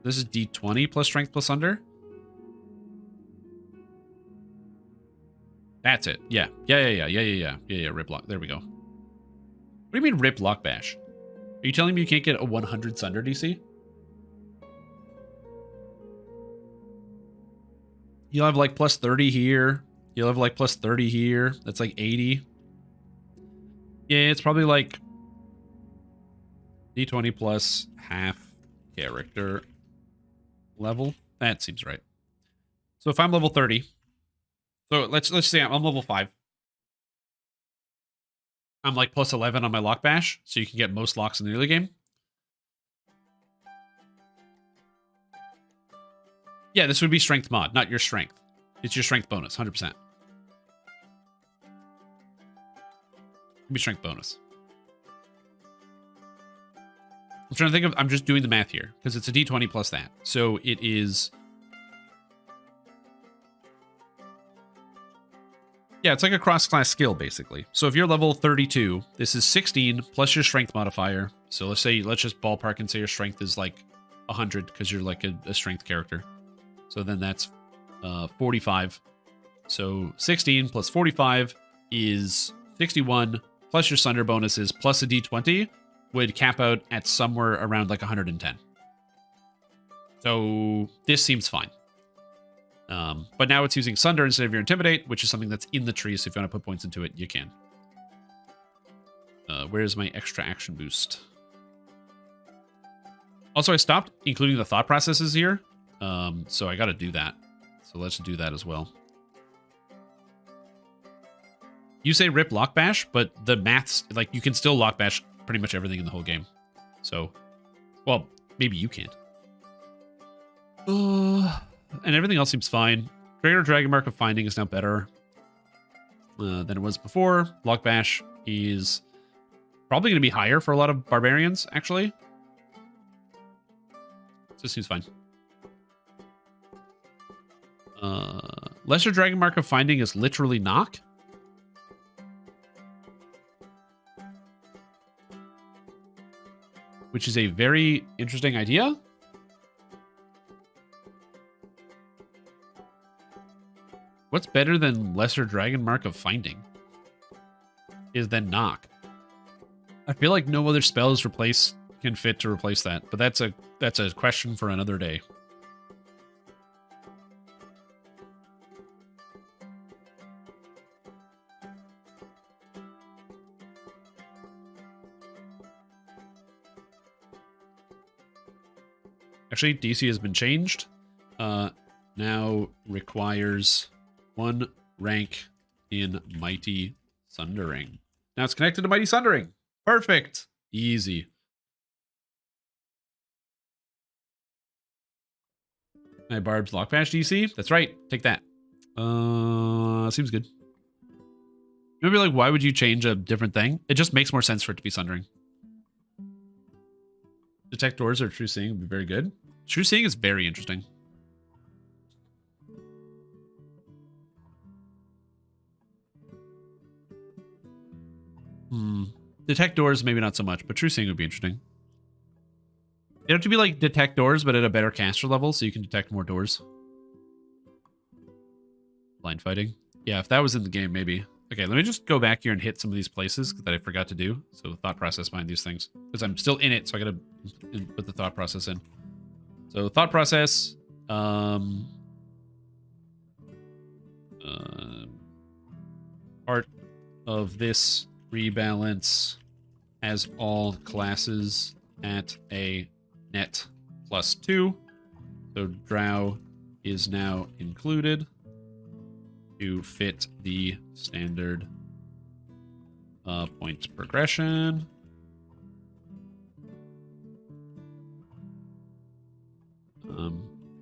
This is D20 plus Strength plus Sunder. That's it. Yeah. Rip lock. There we go. What do you mean rip lock bash? Are you telling me you can't get a 100 Sunder DC? You'll have like plus 30 here. You'll have like plus 30 here. That's like 80. Yeah, it's probably like D20 plus half character level. That seems right. So if I'm level 30, so let's say I'm level 5. I'm like plus 11 on my lock bash, so you can get most locks in the early game. Yeah, this would be strength mod, not your strength. It's your strength bonus, 100%. It'd be strength bonus. I'm trying to think of, I'm just doing the math here, because it's a D20 plus that. So it is Yeah, it's like a cross-class skill, basically. So if you're level 32, this is 16 plus your strength modifier. So let's just ballpark and say your strength is like 100 because you're like a strength character. So then that's 45. So 16 plus 45 is 61 plus your Sunder bonuses plus a d20 would cap out at somewhere around like 110. So this seems fine. But now it's using Sunder instead of your Intimidate, which is something that's in the tree, so if you want to put points into it, you can. Where's my extra action boost? Also, I stopped including the thought processes here, so I got to do that. So let's do that as well. You say rip lockbash, but the maths, like, you can still lockbash pretty much everything in the whole game. So, well, maybe you can't. And everything else seems fine. Greater Dragon Mark of Finding is now better than it was before. Lockbash is probably going to be higher for a lot of barbarians, actually. So this seems fine. Lesser Dragon Mark of Finding is literally knock. Which is a very interesting idea. What's better than Lesser Dragon Mark of Finding? Is then knock. I feel like no other spells can fit to replace that, but that's a question for another day. Actually, DC has been changed. Now requires 1 rank in Mighty Sundering. Now it's connected to Mighty Sundering. Perfect. Easy. My Barb's Lockbash DC? That's right. Take that. Seems good. Maybe like, why would you change a different thing? It just makes more sense for it to be Sundering. Detect doors or True Seeing would be very good. True Seeing is very interesting. Detect doors, maybe not so much, but True Seeing would be interesting. It'd have to be like detect doors, but at a better caster level, so you can detect more doors. Blind fighting. Yeah, if that was in the game, maybe. Okay, let me just go back here and hit some of these places that I forgot to do. So the thought process behind these things. Because I'm still in it, so I gotta put the thought process in. So thought process. Part of this rebalance has all classes at a net +2. So Drow is now included to fit the standard point progression.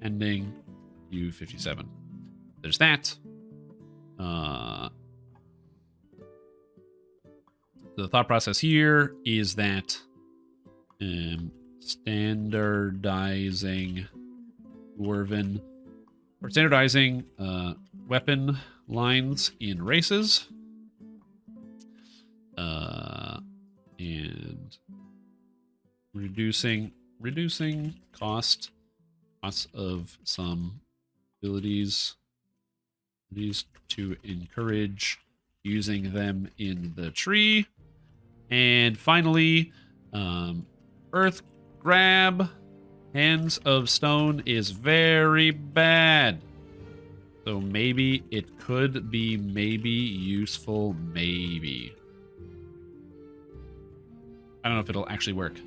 Ending U57. There's that. The thought process here is that standardizing Dwarven or standardizing weapon lines in races and reducing costs of some abilities to encourage using them in the tree. And finally, Earth Grab, Hands of Stone is very bad. So maybe it could be useful, maybe. I don't know if it'll actually work.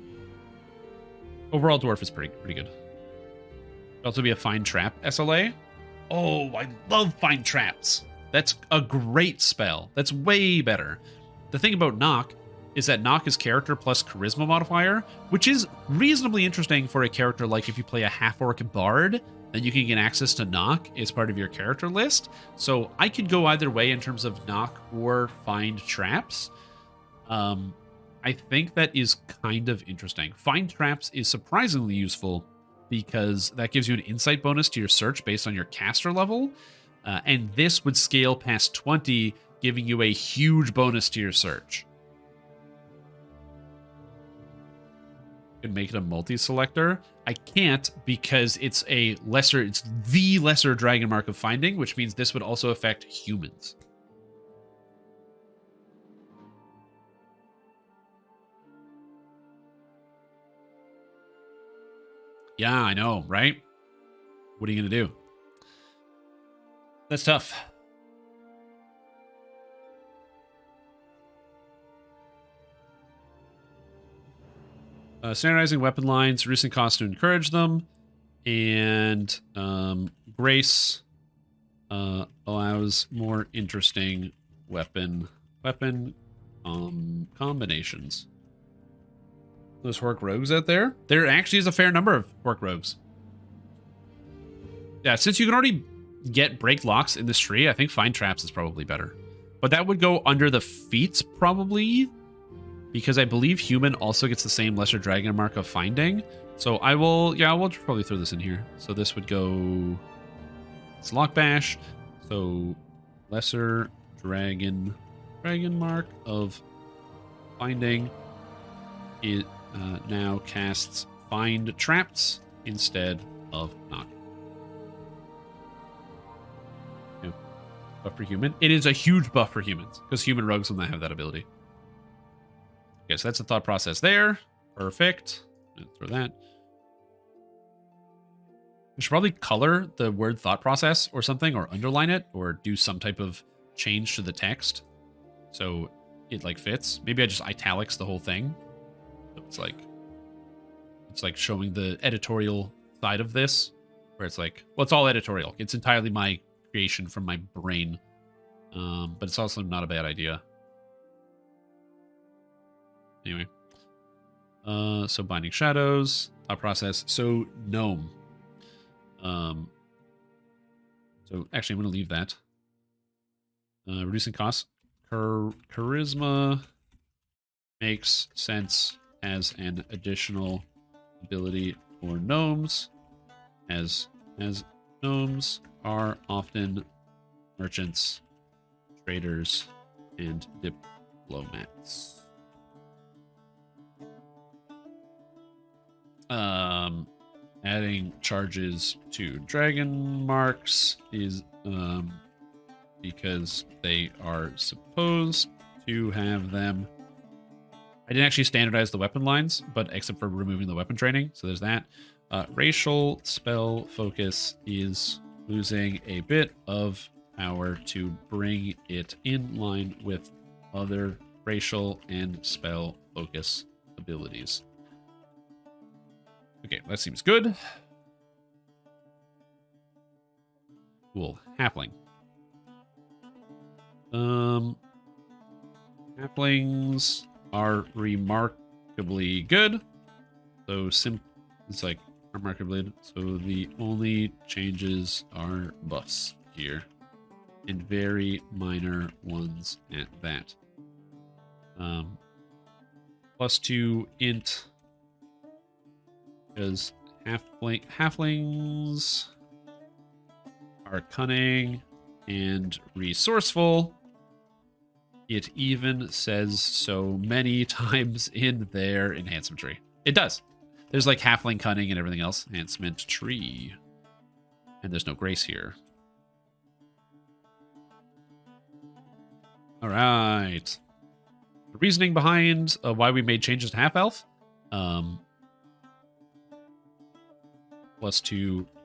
Overall, Dwarf is pretty good. It'll also be a Find Trap SLA. Oh, I love Find Traps. That's a great spell. That's way better. The thing about Knock is that Knock is character plus charisma modifier, which is reasonably interesting for a character like if you play a Half-Orc Bard, then you can get access to Knock as part of your character list. So I could go either way in terms of Knock or Find Traps. I think that is kind of interesting. Find Traps is surprisingly useful because that gives you an insight bonus to your search based on your caster level. And this would scale past 20, giving you a huge bonus to your search. Could make it a multi-selector. I can't because it's the lesser dragon mark of finding, which means this would also affect humans. Yeah, I know, right? What are you going to do? That's tough. Standardizing weapon lines, reducing cost to encourage them, and grace allows more interesting weapon combinations. Those Hork rogues out there, there actually is a fair number of Hork rogues. Yeah, since you can already get break locks in this tree, I think find traps is probably better. But that would go under the feats probably, because I believe human also gets the same lesser dragon mark of finding. So I will probably throw this in here. So this would go, it's lock bash. So lesser dragon mark of finding. It now casts find traps instead of knock. Yeah. Buff for human. It is a huge buff for humans because human rogues will not have that ability. Okay, so that's the thought process there. Perfect. Throw that. We should probably color the word thought process or something, or underline it, or do some type of change to the text so it like fits. Maybe I just italics the whole thing. So it's like showing the editorial side of this, where it's like, well, it's all editorial. It's entirely my creation from my brain, but it's also not a bad idea. Anyway, so binding shadows, thought process. So gnome. So actually, I'm going to leave that. Reducing costs. Charisma makes sense as an additional ability for gnomes, as gnomes are often merchants, traders, and diplomats. Adding charges to dragon marks is because they are supposed to have them. I didn't actually standardize the weapon lines, but except for removing the weapon training, so there's that. Racial spell focus is losing a bit of power to bring it in line with other racial and spell focus abilities. Okay, that seems good. Cool. Halfling. Halflings are remarkably good. So it's like remarkably good. So the only changes are buffs here, and very minor ones at that. +2 int, because halflings are cunning and resourceful. It even says so many times in their enhancement tree. It does. There's like halfling cunning and everything else. Enhancement tree. And there's no grace here. All right. The reasoning behind why we made changes to half-elf. +2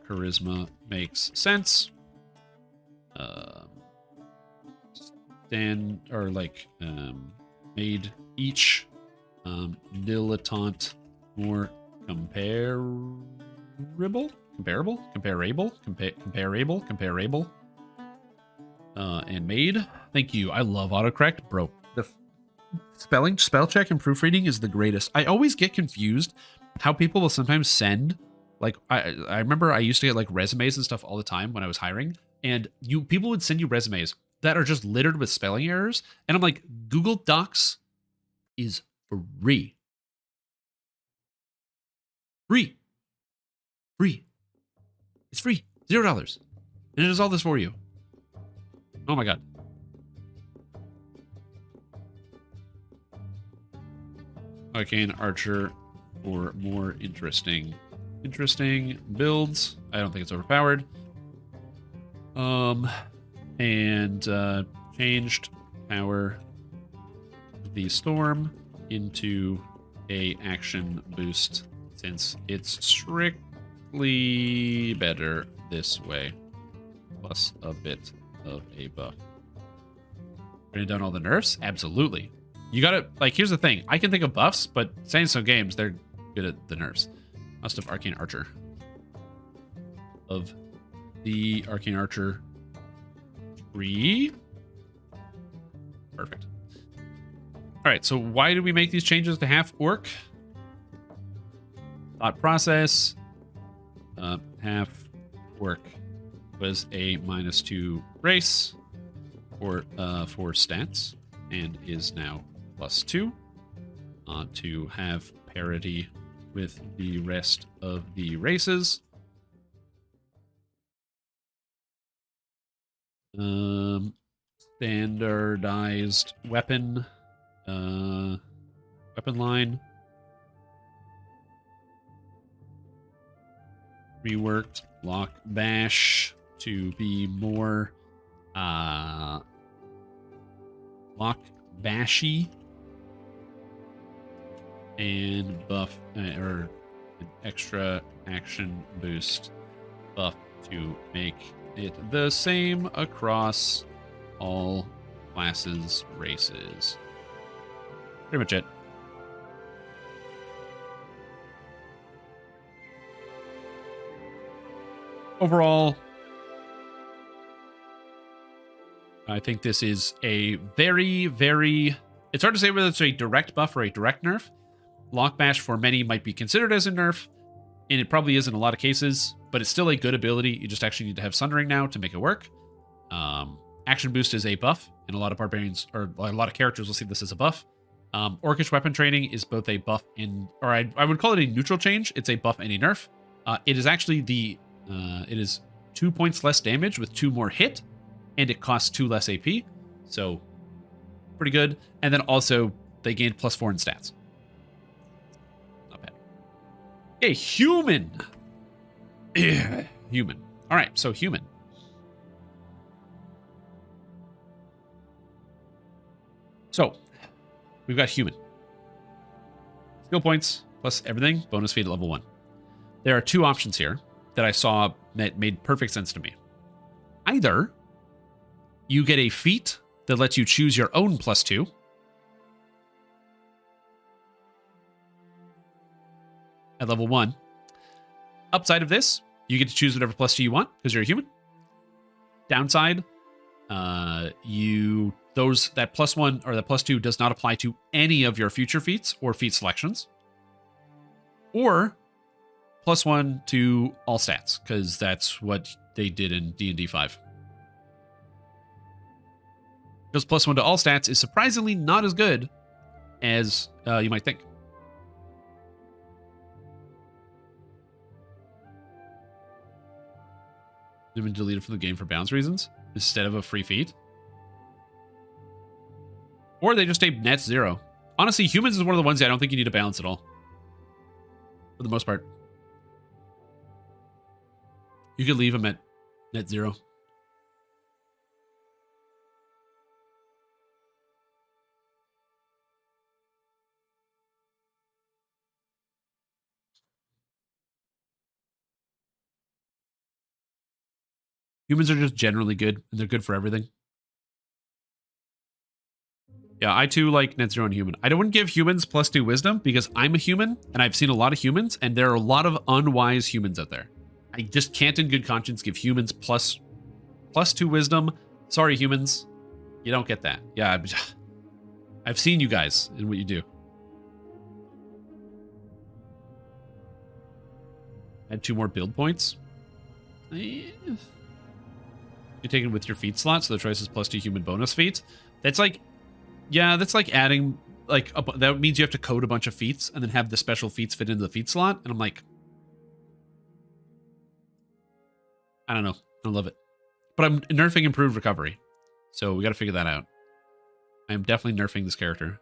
charisma makes sense. Made each dilettante more comparable, and made. Thank you. I love autocorrect, bro. The spell check and proofreading is the greatest. I always get confused how people will sometimes send, like, I remember I used to get like resumes and stuff all the time when I was hiring, and people would send you resumes that are just littered with spelling errors, and I'm like, Google Docs is free. Free. It's free. $0. And it does all this for you. Oh my god. Arcane Archer for more interesting builds. I don't think it's overpowered. And changed power the storm into a action boost since it's strictly better this way, plus a bit of a buff. Bringing down all the nerfs? Absolutely. You gotta, like, here's the thing. I can think of buffs, but saying some games, they're good at the nerfs. Must have Arcane Archer. Of the Arcane Archer tree. Perfect. All right, so why did we make these changes to Half-Orc? Thought process. Half-Orc was a -2 race for stats and is now +2 to have parity with the rest of the races. Standardized weapon line. Reworked Lock Bash to be more Lock Bashy, and buff or an extra action boost buff to make it the same across all classes, races. Pretty much it. Overall, I think this is a very, very... It's hard to say whether it's a direct buff or a direct nerf. Lock Bash for many might be considered as a nerf, and it probably is in a lot of cases, but it's still a good ability. You just actually need to have Sundering now to make it work. Action Boost is a buff, and a lot of barbarians, or a lot of characters will see this as a buff. Orcish Weapon Training is both a buff and... Or I would call it a neutral change. It's a buff and a nerf. It is actually the... it is 2 points less damage with 2 more hit, and it costs 2 less AP. So, pretty good. And then also, they gained +4 in stats. Not bad. Okay, human. Human. All right, so human. So, we've got human. Skill points plus everything, bonus feat at level 1. There are 2 options here that I saw that made perfect sense to me. Either you get a feat that lets you choose your own +2. At level 1. Upside of this, you get to choose whatever +2 you want because you're a human. Downside, that +1 or that +2 does not apply to any of your future feats or feat selections. Or +1 to all stats, because that's what they did in D&D 5. Because +1 to all stats is surprisingly not as good as you might think. They've been deleted from the game for balance reasons instead of a free feat. Or they just stay net 0. Honestly, humans is one of the ones I don't think you need to balance at all. For the most part. You could leave them at net 0. Humans are just generally good, and they're good for everything. Yeah, I too like net 0 and human. I wouldn't give humans +2 wisdom because I'm a human, and I've seen a lot of humans, and there are a lot of unwise humans out there. I just can't in good conscience give humans +2 wisdom. Sorry, humans. You don't get that. Yeah, I've seen you guys and what you do. Add 2 more build points. You take it with your feat slot, so the choice is +2 human bonus feats. That's like, yeah, that's like adding, like, that means you have to code a bunch of feats and then have the special feats fit into the feat slot. And I'm like, I don't know. I love it. But I'm nerfing improved recovery. So we got to figure that out. I am definitely nerfing this character.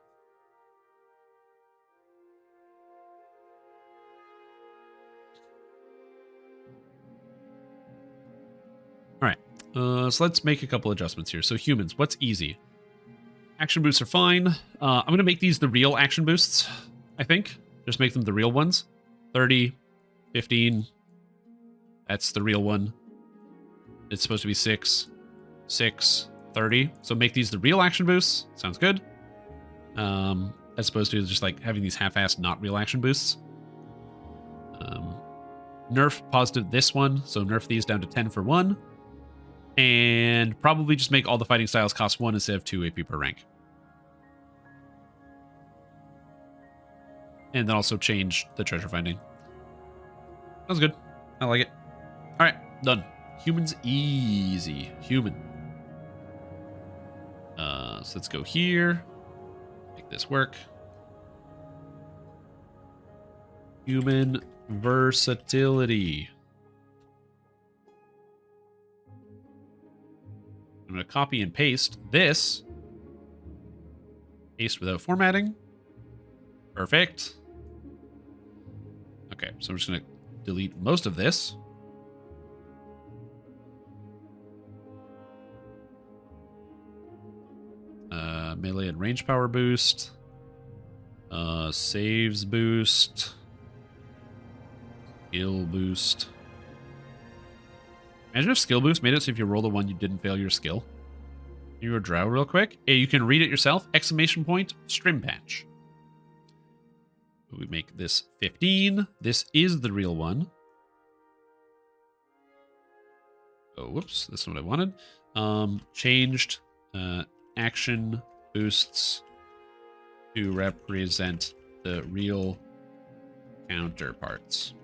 All right. So let's make a couple adjustments here. So humans, what's easy? Action boosts are fine. I'm going to make these the real action boosts, I think. Just make them the real ones. 30, 15. That's the real one. It's supposed to be 6, 6, 30. So make these the real action boosts. Sounds good. As opposed to just like having these half-assed not real action boosts. Nerf positive this one. So nerf these down to 10 for 1. And probably just make all the fighting styles cost 1 instead of 2 AP per rank. And then also change the treasure finding. Sounds good. I like it. All right, done. Humans easy. Human. So let's go here. Make this work. Human versatility. I'm going to copy and paste this. Paste without formatting. Perfect. Okay, so I'm just going to delete most of this. Melee and range power boost. Saves boost. Skill boost. Imagine if skill boost made it so if you roll the one you didn't fail your skill. You a Drow real quick. Hey, you can read it yourself. Exclamation point, Strim patch. We make this 15. This is the real one. Oh, whoops. That's not what I wanted. Changed action boosts to represent the real counterparts.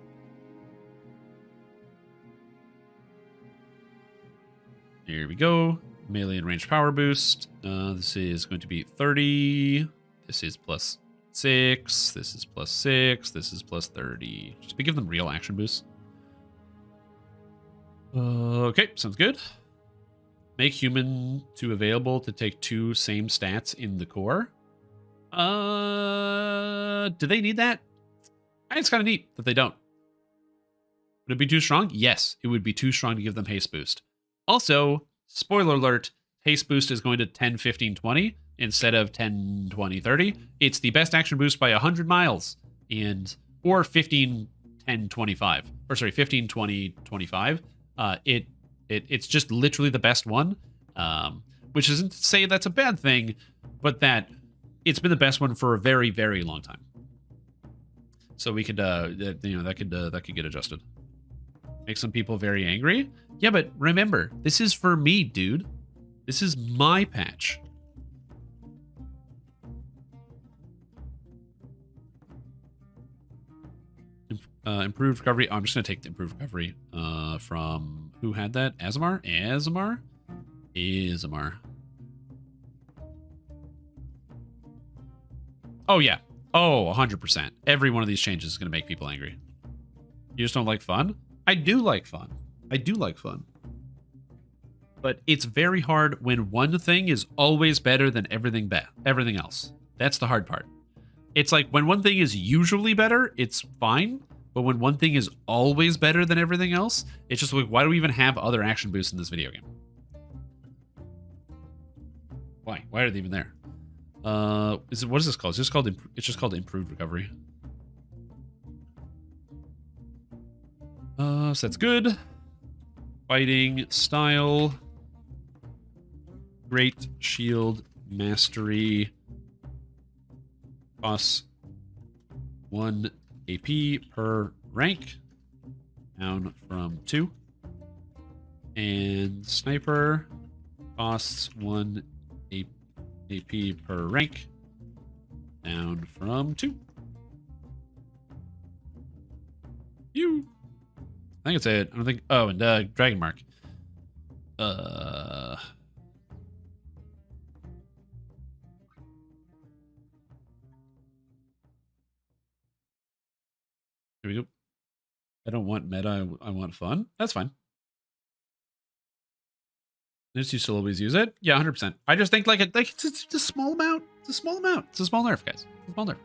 Here we go. Melee and range power boost. This is going to be 30. This is plus 6. This is plus 6. This is plus 30. Just give them real action boosts. Okay, sounds good. Make human to available to take 2 same stats in the core. Do they need that? I think it's kind of neat that they don't. Would it be too strong? Yes, it would be too strong to give them haste boost. Also, spoiler alert, haste boost is going to 10, 15, 20 instead of 10, 20, 30. It's the best action boost by 100 miles or 15, 10, 25. Or sorry, 15, 20, 25. It's just literally the best one, which isn't to say that's a bad thing, but that it's been the best one for a very, very long time. So we could, that could get adjusted. Make some people very angry. Yeah, but remember, this is for me, dude. This is my patch. Improved recovery. Oh, I'm just going to take the improved recovery from... Who had that? Aasimar? Aasimar? Aasimar. Oh, yeah. Oh, 100%. Every one of these changes is going to make people angry. You just don't like fun? I do like fun. I do like fun. But it's very hard when one thing is always better than everything else. That's the hard part. It's like when one thing is usually better, it's fine. But when one thing is always better than everything else, it's just like, why do we even have other action boosts in this video game? Why? Why are they even there? What is this called? It's just called improved recovery. So that's good. Fighting style. Great shield mastery. Costs 1 AP per rank. Down from 2. And sniper costs 1 AP per rank. Down from 2. You. I think it's it. I don't think. Oh, and Dragonmark. Here we go. I don't want meta. I want fun. That's fine. This used to always use it. Yeah, 100%. I just think like it's a small amount. It's a small amount. It's a small nerf, guys. It's a small nerf.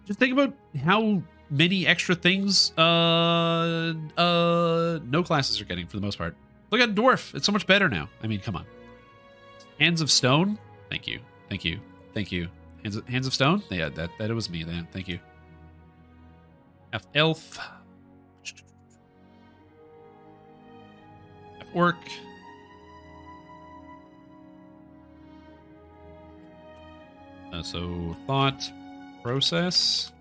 Just think about how many extra things no classes are getting for the most part. Look at Dwarf. It's so much better now. I mean, come on. Hands of Stone. Thank you. Thank you. Thank you. Hands of Stone? Yeah, that was me then. Thank you. Elf. Half-Orc. So thought process.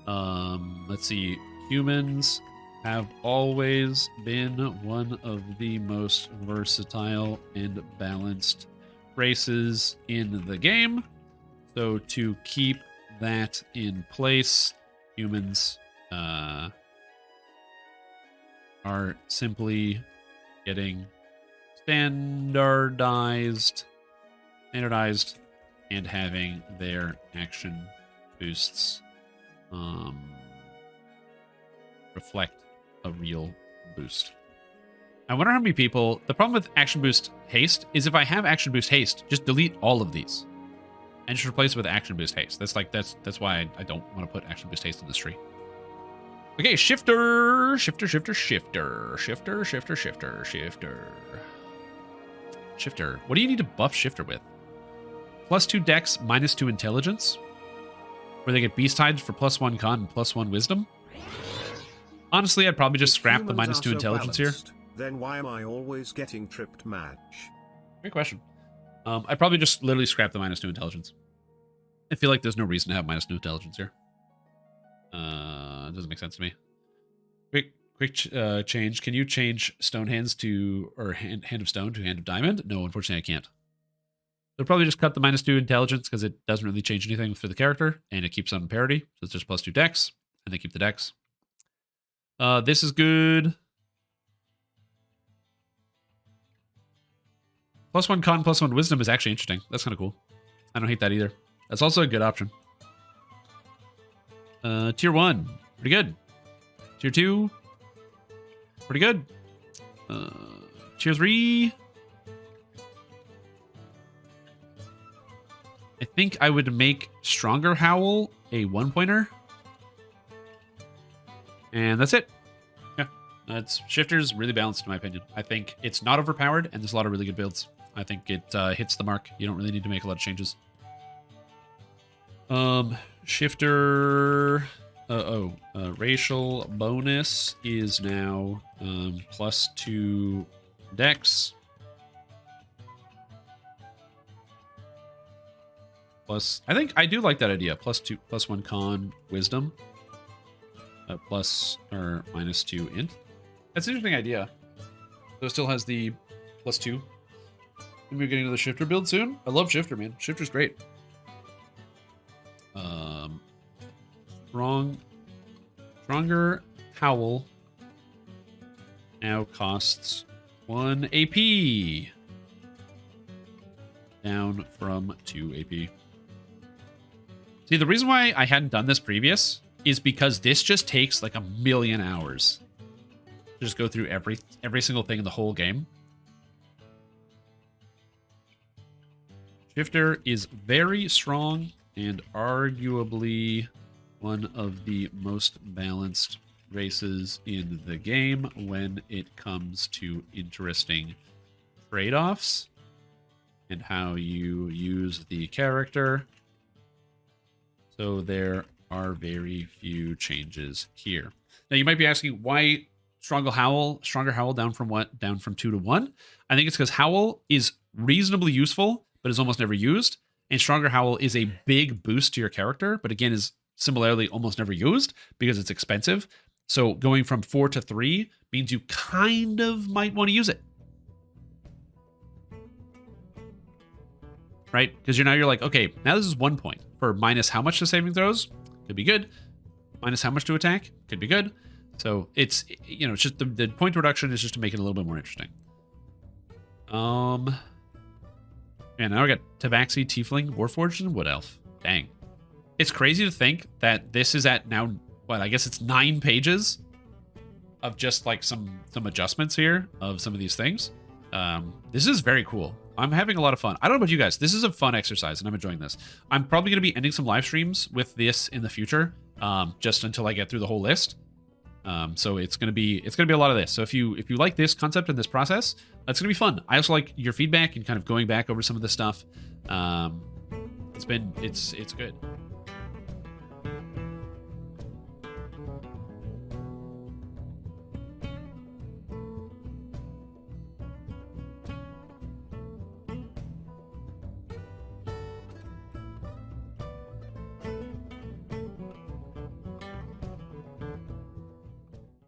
Let's see. Humans have always been one of the most versatile and balanced races in the game. So to keep that in place, humans are simply getting standardized and having their action boosts reflect a real boost. I wonder how many people... The problem with action boost haste is if I have action boost haste, just delete all of these and just replace it with action boost haste. That's why I don't want to put action boost haste in this tree. Okay, shifter. Shifter. What do you need to buff shifter with? +2 dex, -2 intelligence. Where they get beast hides for +1 con and +1 wisdom. Honestly, I'd probably just scrap the -2 intelligence here. Then why am I always getting tripped match? Great question. I'd probably just literally scrap the -2 intelligence. I feel like there's no reason to have -2 intelligence here. It doesn't make sense to me. Quick change. Can you change Stone Hands to, or Hand of Stone to Hand of Diamond? No, unfortunately I can't. They'll probably just cut the -2 intelligence because it doesn't really change anything for the character, and it keeps on parity. So it's just +2 dex, and they keep the dex. This is good. +1 con, +1 wisdom is actually interesting. That's kind of cool. I don't hate that either. That's also a good option. Tier 1, pretty good. Tier 2, pretty good. Tier 3. I think I would make Stronger Howl a 1-pointer. And that's it. Yeah, that's Shifter's really balanced in my opinion. I think it's not overpowered, and there's a lot of really good builds. I think it hits the mark. You don't really need to make a lot of changes. Shifter... racial bonus is now +2 dex. Plus, I think I do like that idea. +1 con wisdom. Plus or -2 int. That's an interesting idea. So it still has the +2. Maybe we're getting to the shifter build soon. I love shifter, man. Shifter's great. Stronger Howl now costs 1 AP. Down from 2 AP. See, the reason why I hadn't done this previous is because this just takes like 1,000,000 hours to just go through every single thing in the whole game. Shifter is very strong and arguably one of the most balanced races in the game when it comes to interesting trade-offs and how you use the character. So there are very few changes here. Now you might be asking why Stronger Howl down from what? Down from 2 to 1? I think it's because Howl is reasonably useful, but is almost never used. And Stronger Howl is a big boost to your character, but again is similarly almost never used because it's expensive. So going from 4 to 3 means you kind of might want to use it. Right? Because you're like, okay, now this is 1 point. For minus how much to saving throws? Could be good. Minus how much to attack? Could be good. So it's, it's just the point reduction is just to make it a little bit more interesting. Yeah, now I got Tabaxi, Tiefling, Warforged, and Wood Elf. Dang. It's crazy to think that this is at now, what, I guess it's 9 pages of just like some adjustments here of some of these things. This is very cool. I'm having a lot of fun. I don't know about you guys. This is a fun exercise, and I'm enjoying this. I'm probably going to be ending some live streams with this in the future, just until I get through the whole list. So it's gonna be a lot of this. So if you like this concept and this process, that's gonna be fun. I also like your feedback and kind of going back over some of this stuff. It's good.